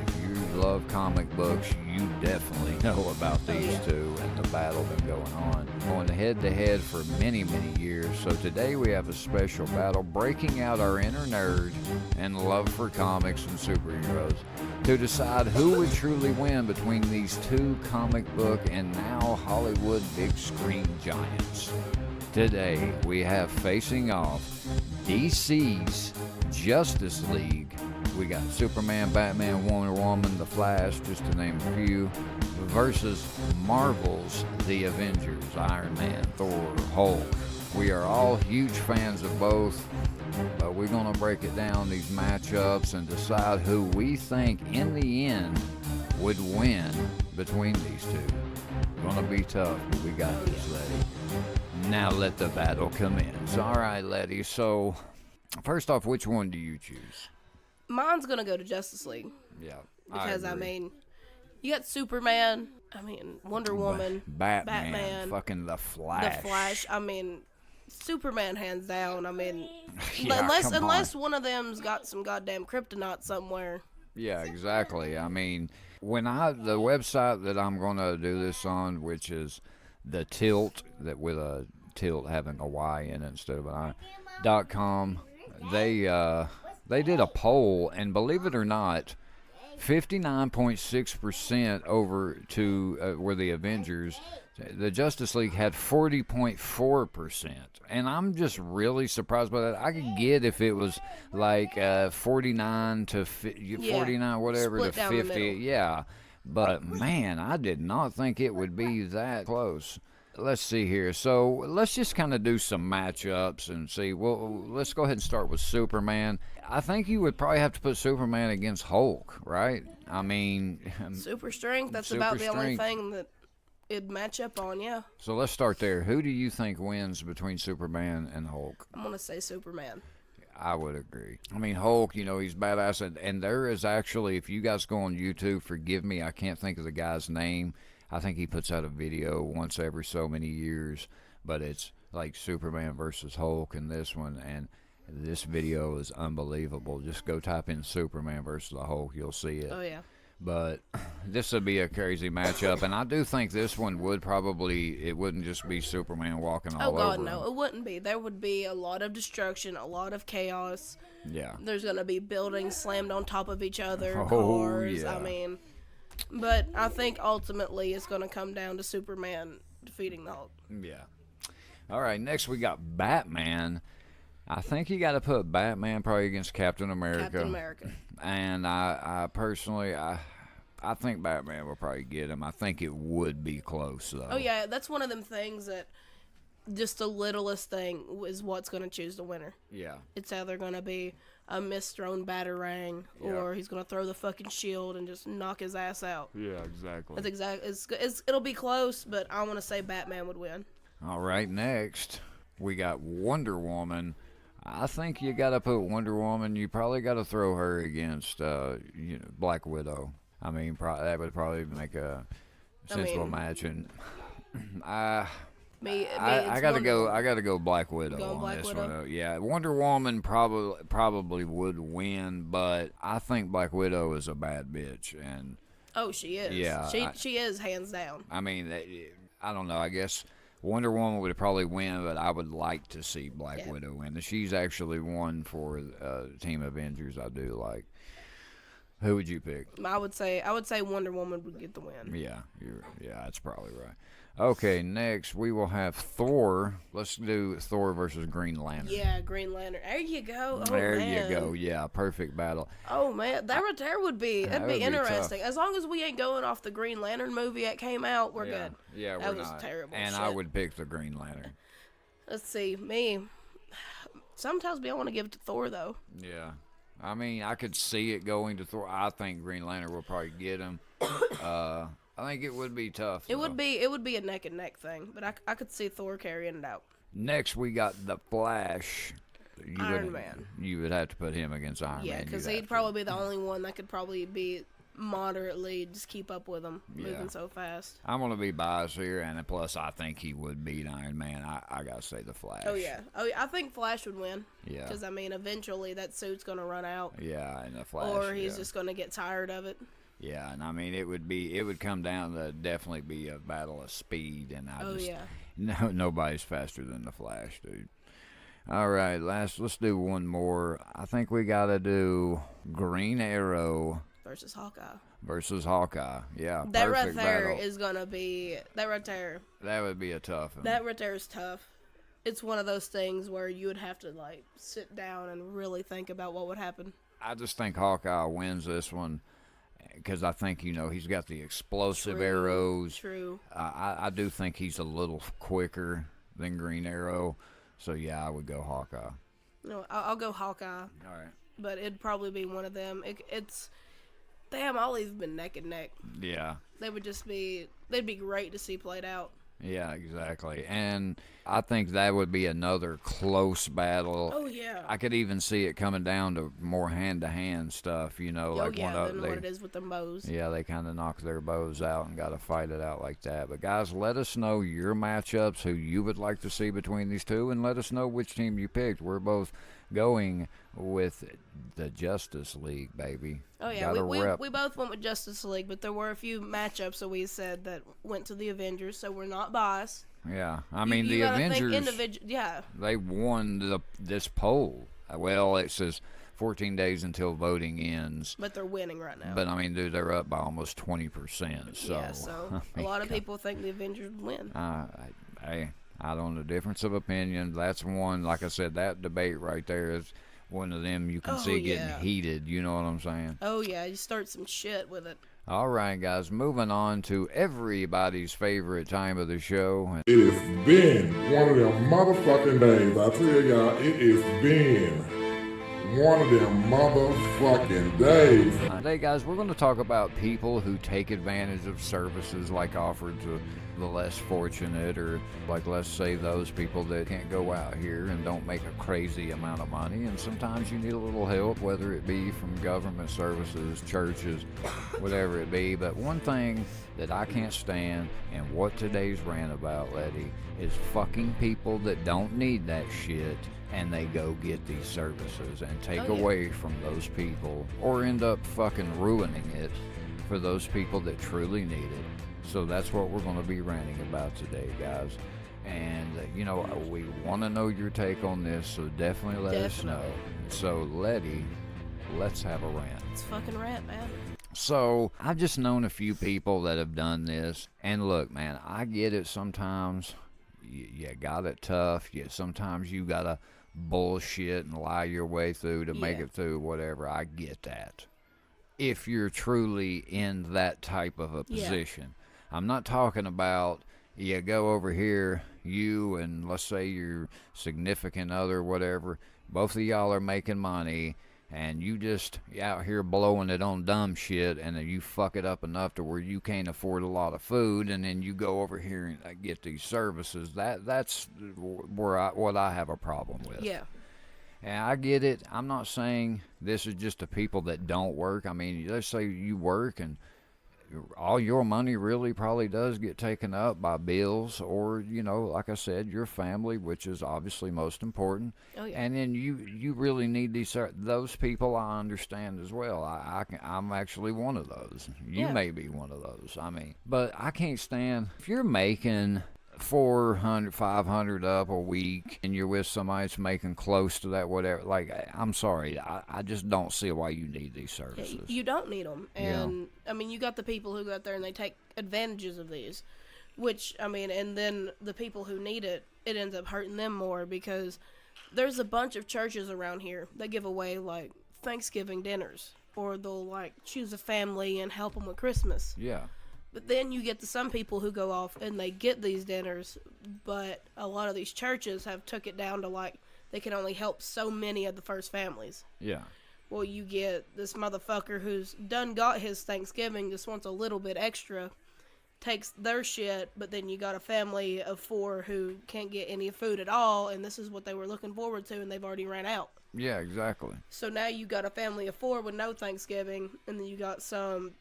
If you love comic books, you definitely know about these two and the battle been going on. Going head-to-head for many, many years. So today we have a special battle breaking out our inner nerd and love for comics and superheroes to decide who would truly win between these two comic book and now Hollywood big screen giants. Today we have facing off DC's Justice League we got Superman, Batman, Wonder Woman, The Flash, just to name a few, versus Marvel's The Avengers, Iron Man, Thor, Hulk. We are all huge fans of both, but we're going to break it down, these matchups, and decide who we think in the end would win between these two. Gonna be tough, but we got this, Letty. Now let the battle commence. All right, Letty. So, first off, which one do you choose? Mine's gonna go to Justice League. Yeah, Because I agree. mean, you got Superman. I mean, Wonder Woman, Batman, fucking The Flash. The Flash. I mean, Superman hands down. I mean, Yeah, unless one of them's got some goddamn kryptonite somewhere. Yeah, exactly. I mean, the website that I'm going to do this on, which is the Tilt, that with a tilt having a Y in it instead of an I, .com, they did a poll, and believe it or not, 59.6% over to were the Avengers. The Justice League had 40.4%, and I'm just really surprised by that. I could get if it was like 49 to 49, whatever, Split to down the 50. middle. Yeah, but man, I did not think it would be that close. Let's see here. So let's just kind of do some matchups and see. Well, let's go ahead and start with Superman. I think you would probably have to put Superman against Hulk, right? I mean, Super strength. That's Super about the only strength. thing that it'd match up on. Yeah, so let's start there. Who do you think wins between Superman and Hulk? I'm gonna say Superman. I would agree. I mean, Hulk, he's badass. And there is actually, if you guys go on YouTube, forgive me, I can't think of the guy's name. I think he puts out a video once every so many years, but it's like Superman versus Hulk in this one, and this video is unbelievable. Just go type in Superman versus the Hulk, you'll see it. Oh yeah. But this would be a crazy matchup, and I do think this one would probably, it wouldn't just be Superman walking all Oh God, over no, him. it wouldn't be. There would be a lot of destruction, a lot of chaos. Yeah. There's gonna be buildings slammed on top of each other, Oh, cars. yeah. I mean, but I think ultimately it's gonna come down to Superman defeating the Hulk. Yeah. All right, next we got Batman. I think you got to put Batman probably against Captain America. Captain America. And I personally, I think Batman will probably get him. I think it would be close, though. Oh yeah, that's one of them things that just the littlest thing is what's gonna choose the winner. Yeah. It's either gonna be a misthrown batarang, or he's gonna throw the fucking shield and just knock his ass out. Yeah, exactly. That's exactly. It'll be close, but I want to say Batman would win. All right, next we got Wonder Woman. I think you got to put Wonder Woman. You probably got to throw her against Black Widow. I mean, that would probably make a sensible match. And I gotta go. I gotta go Black Widow Going on Black this Widow? one. Yeah, Wonder Woman probably would win, but I think Black Widow is a bad bitch, and Oh, she is. Yeah, she is hands down. I mean, I don't know. I guess Wonder Woman would probably win, but I would like to see Black Widow win. She's actually won for Team Avengers. I do like. Who would you pick? I would say Wonder Woman would get the win. Yeah, that's probably right. Okay, next we will have Thor. Let's do Thor versus Green Lantern. Yeah, Green Lantern. There you go. Oh, There man. you go. Yeah, perfect battle. Oh man, that right there would be That that'd would be be interesting. tough. As long as we ain't going off the Green Lantern movie that came out, we're Yeah, good. yeah, That we're was not. terrible And shit. I would pick the Green Lantern. Let's see, me. Sometimes I want to give it to Thor though. Yeah. I mean, I could see it going to Thor. I think Green Lantern will probably get him. I think it would be tough. It would be a neck and neck thing, but I could see Thor carrying it out. Next, we got the Flash. Iron Man. You would have to put him against Iron Man. Yeah, because You'd he'd have to. probably be the only one that could probably be moderately just keep up with him Yeah. moving so fast. I'm going to be biased here, and plus, I think he would beat Iron Man. I got to say the Flash. Oh yeah, I think Flash would win. Yeah. Because I mean, eventually that suit's gonna run out, Yeah, and the Flash. or he's yeah. just gonna get tired of it. Yeah, and I mean, it would come down to definitely be a battle of speed, and nobody's faster than the Flash, dude. All right, let's do one more. I think we got to do Green Arrow Versus Hawkeye. versus Hawkeye. Yeah, That right perfect there battle. is gonna be that right there. That would be a tough one. That right there is tough. It's one of those things where you would have to like sit down and really think about what would happen. I just think Hawkeye wins this one because I think, he's got the explosive arrows. True. I do think he's a little quicker than Green Arrow. So, yeah, I would go Hawkeye. No, I'll go Hawkeye. All right. But it'd probably be one of them. It's... Damn, all these have been neck and neck. Yeah. They'd be great to see played out. Yeah, exactly. And I think that would be another close battle. Oh, yeah. I could even see it coming down to more hand-to-hand stuff, than what it is with them bows. Yeah, they kind of knock their bows out and got to fight it out like that. But, guys, let us know your matchups, who you would like to see between these two, and let us know which team you picked. We're both going with the Justice League, baby. Oh, yeah, we both went with Justice League, but there were a few matchups that we said that went to the Avengers, so we're not biased. Yeah, I mean, the Avengers, they won this poll. Well, it says 14 days until voting ends. But they're winning right now. But, I mean, dude, they're up by almost 20%. So, yeah, so a lot of people think the Avengers would win. I don't know, difference of opinion. That's one, like I said, that debate right there is one of them you can see getting heated. You know what I'm saying? Oh, yeah, you start some shit with it. All right, guys, moving on to everybody's favorite time of the show. It has been one of them motherfucking days. I tell y'all, it has been one of them motherfucking days. Today, guys, we're going to talk about people who take advantage of services like offered to the less fortunate, or like, let's say, those people that can't go out here and don't make a crazy amount of money, and sometimes you need a little help, whether it be from government services, churches, whatever it be. But one thing that I can't stand, and what today's rant about, Letty, is fucking people that don't need that shit and they go get these services and take away from those people, or end up fucking ruining it for those people that truly need it. So that's what we're going to be ranting about today, guys. And, we want to know your take on this, so definitely let us know. So, Letty, let's have a rant. It's fucking rant, man. So, I've just known a few people that have done this. And look, man, I get it sometimes. You got it tough. Sometimes you got to bullshit and lie your way through to make it through, whatever. I get that. If you're truly in that type of a position. I'm not talking about you go over here, you and let's say your significant other, whatever, both of y'all are making money, and you just out here blowing it on dumb shit, and then you fuck it up enough to where you can't afford a lot of food, and then you go over here and get these services. That's what I have a problem with. Yeah. And I get it. I'm not saying this is just the people that don't work. I mean, let's say you work and all your money really probably does get taken up by bills, or, like I said, your family, which is obviously most important. Oh, yeah. And then you really need those people. I understand as well. I'm actually one of those. You may be one of those. I mean, but I can't stand if you're making 400, 500 up a week, and you're with somebody that's making close to that, whatever. Like, I'm sorry, I just don't see why you need these services. You don't need them, and I mean, you got the people who go out there and they take advantages of these, which I mean, and then the people who need it ends up hurting them more, because there's a bunch of churches around here that give away like Thanksgiving dinners, or they'll like choose a family and help them with Christmas. Yeah. But then you get to some people who go off and they get these dinners, but a lot of these churches have took it down to like they can only help so many of the first families. Yeah. Well, you get this motherfucker who's done got his Thanksgiving, just wants a little bit extra, takes their shit, but then you got a family of 4 who can't get any food at all, and this is what they were looking forward to, and they've already ran out. Yeah, exactly. So now you got a family of 4 with no Thanksgiving, and then you got some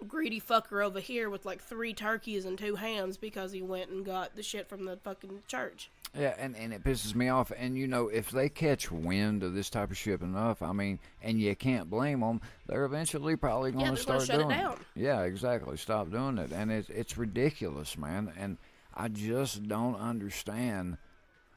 greedy fucker over here with like 3 turkeys and 2 hams because he went and got the shit from the fucking church. Yeah, and it pisses me off. And, if they catch wind of this type of shit enough, I mean, and you can't blame them, they're eventually probably going to start doing it. Shut it down. Yeah, exactly. Stop doing it. And it's ridiculous, man. And I just don't understand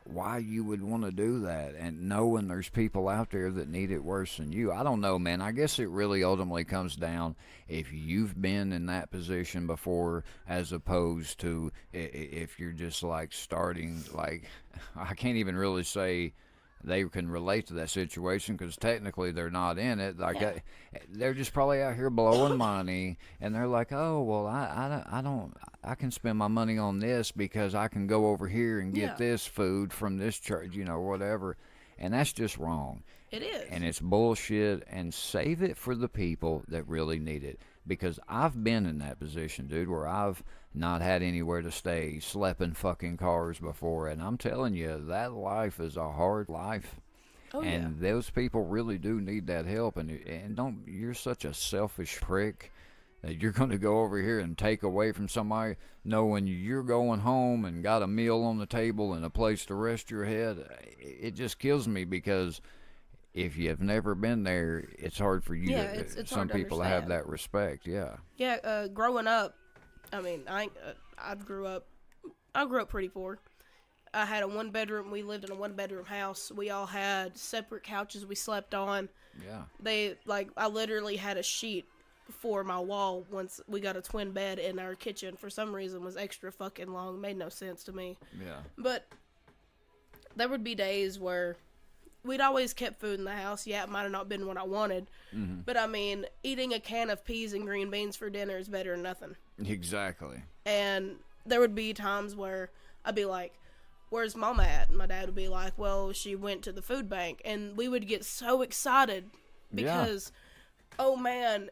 why you would want to do that, and knowing there's people out there that need it worse than you. I don't know, man. I guess it really ultimately comes down if you've been in that position before, as opposed to if you're just like starting, like, I can't even really say they can relate to that situation because technically they're not in it. Like Yeah. they're just probably out here blowing money, and they're like, oh well, I can spend my money on this because I can go over here and get Yeah. this food from this church, whatever, and that's just wrong. It is. And it's bullshit, and save it for the people that really need it. Because I've been in that position, dude, where I've not had anywhere to stay, slept in fucking cars before, and I'm telling you, that life is a hard life. Oh, And those people really do need that help, and you're such a selfish prick that you're going to go over here and take away from somebody knowing you're going home and got a meal on the table and a place to rest your head. It just kills me because if you've never been there, it's hard for you Yeah, to, it's some hard to people to have understand. that respect, yeah. Yeah, growing up, I mean, I grew up pretty poor. I had a one-bedroom. We lived in a one-bedroom house. We all had separate couches we slept on. Yeah. I literally had a sheet for my wall once we got a twin bed in our kitchen. For some reason, was extra fucking long. Made no sense to me. Yeah. But there would be days where we'd always kept food in the house. Yeah, it might have not been what I wanted. Mm-hmm. But, I mean, eating a can of peas and green beans for dinner is better than nothing. Exactly. And there would be times where I'd be like, where's Mama at? And my dad would be like, well, she went to the food bank. And we would get so excited because, oh, man,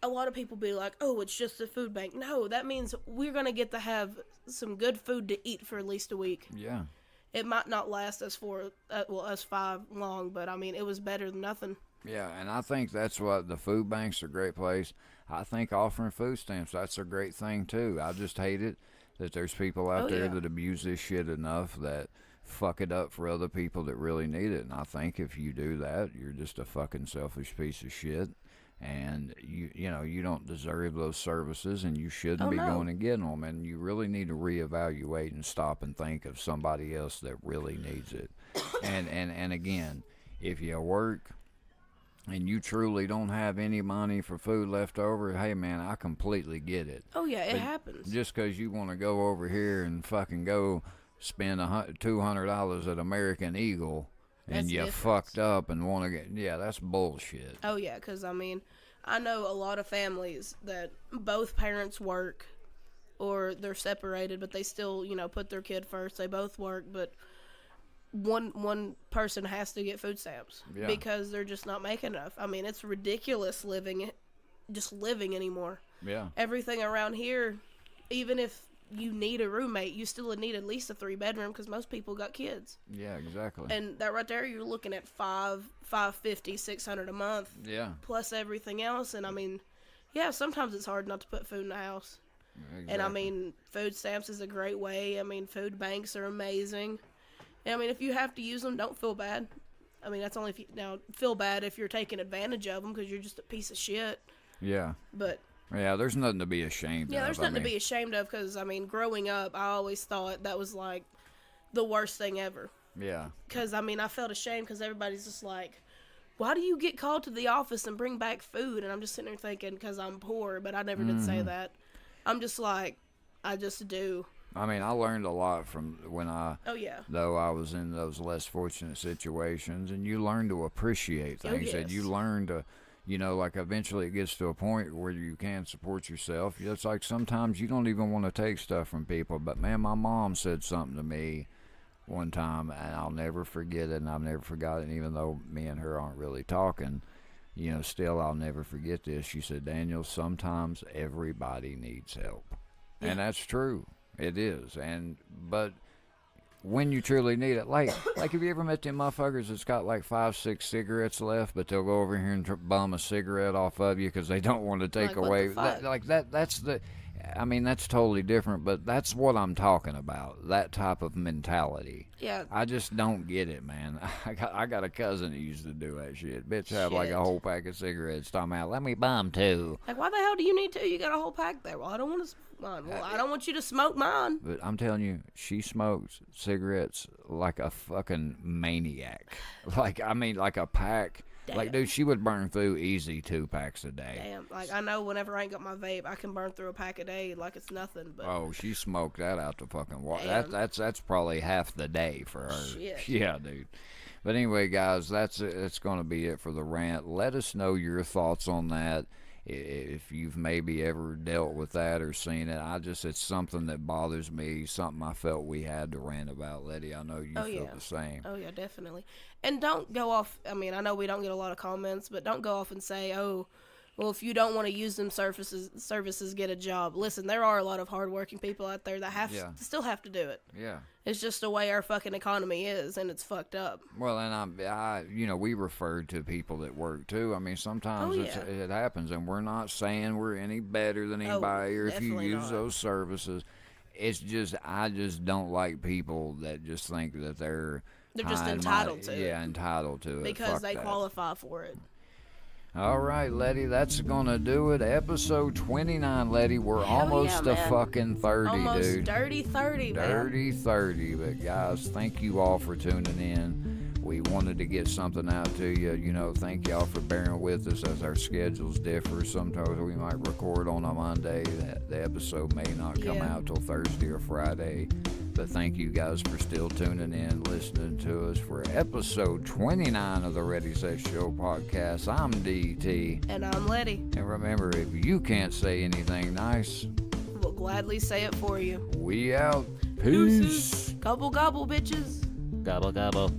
a lot of people be like, oh, it's just the food bank. No, that means we're going to get to have some good food to eat for at least a week. Yeah. It might not last us us 5 long, but I mean, it was better than nothing. Yeah, and I think that's what the food bank's a great place. I think offering food stamps, that's a great thing too. I just hate it that there's people out there that abuse this shit enough that fuck it up for other people that really need it. And I think if you do that, you're just a fucking selfish piece of shit. And you don't deserve those services, and you shouldn't be going and getting them. And you really need to reevaluate and stop and think of somebody else that really needs it. And again, if you work and you truly don't have any money for food left over, hey man, I completely get it. Oh yeah, it But happens. Just because you want to go over here and fucking go spend $200 at American Eagle. And That's you different. fucked up and want to get, that's bullshit. Oh yeah, because I mean, I know a lot of families that both parents work, or they're separated, but they still, put their kid first. They both work, but one person has to get food stamps because they're just not making enough. I mean, it's ridiculous living anymore. Yeah. Everything around here, even if you need a roommate, you still need at least a 3-bedroom because most people got kids. Yeah, exactly. And that right there, you're looking at $550, $600 a month. Yeah. Plus everything else. And I mean, yeah, sometimes it's hard not to put food in the house. Exactly. And I mean, food stamps is a great way. I mean, food banks are amazing. And I mean, if you have to use them, don't feel bad. I mean, that's only if you feel bad if you're taking advantage of them because you're just a piece of shit. Yeah. But Yeah, there's nothing to be ashamed of. yeah, there's nothing to be ashamed of because, I mean, growing up, I always thought that was like the worst thing ever. Yeah. Because, I mean, I felt ashamed because everybody's just like, why do you get called to the office and bring back food? And I'm just sitting there thinking, because I'm poor, but I never did say that. I'm just like, I just do. I mean, I learned a lot from when Oh, yeah. though I was in those less fortunate situations, and you learn to appreciate Oh, things, and you yes. learn to, like eventually it gets to a point where you can support yourself. It's like sometimes you don't even want to take stuff from people, but man, my mom said something to me one time, and I'll never forget it, and I've never forgotten it, even though me and her aren't really talking. Still, I'll never forget this. She said, Daniel, sometimes everybody needs help. Yeah. And that's true. It is. But when you truly need it, like have you ever met them motherfuckers that's got like 5-6 cigarettes left, but they'll go over here and bum a cigarette off of you because they don't want to take Like, what away the fuck? that's totally different, but that's what I'm talking about, that type of mentality. Yeah. I just don't get it, man. I got a cousin that used to do that shit. Bitch have like a Shit. whole pack of cigarettes, talking about, let me bum two. Like, why the hell do you need to? You got a whole pack there. Well, I don't want to smoke mine. Well, I don't want you to smoke mine. But I'm telling you, she smokes cigarettes like a fucking maniac. Like a pack. Like, dude, she would burn through easy 2 packs a day. Damn. Like, I know whenever I ain't got my vape, I can burn through a pack a day like it's nothing. But Oh, she smoked that out the fucking wall. Damn. That's probably half the day for her. Shit. Yeah, dude. But anyway, guys, that's going to be it for the rant. Let us know your thoughts on that. If you've maybe ever dealt with that or seen it, it's something that bothers me, something I felt we had to rant about. Letty, I know you feel the same. Oh, yeah, definitely. And don't go off, I mean, I know we don't get a lot of comments, but don't go off and say, oh, well, if you don't want to use them services, get a job. Listen, there are a lot of hardworking people out there that still have to do it. Yeah. It's just the way our fucking economy is, and it's fucked up. Well, and we referred to people that work too. I mean, sometimes it happens, and we're not saying we're any better than anybody, or if you use those services. It's just, I just don't like people that just think that they're just entitled to it. Yeah, entitled to it. Because they qualify for it. All right, Letty, that's gonna do it. Episode 29, Letty. We're almost to fucking 30, almost dude. Dirty 30, man. Dirty 30. But guys, thank you all for tuning in. We wanted to get something out to you. You know, thank y'all for bearing with us as our schedules differ. Sometimes we might record on a Monday. The episode may not come out till Thursday or Friday. But thank you guys for still tuning in, listening to us for episode 29 of the Ready Set Show podcast. I'm DT. And I'm Letty. And remember, if you can't say anything nice, we'll gladly say it for you. We out. Peace. Deuces. Gobble, gobble, bitches. Gobble, gobble.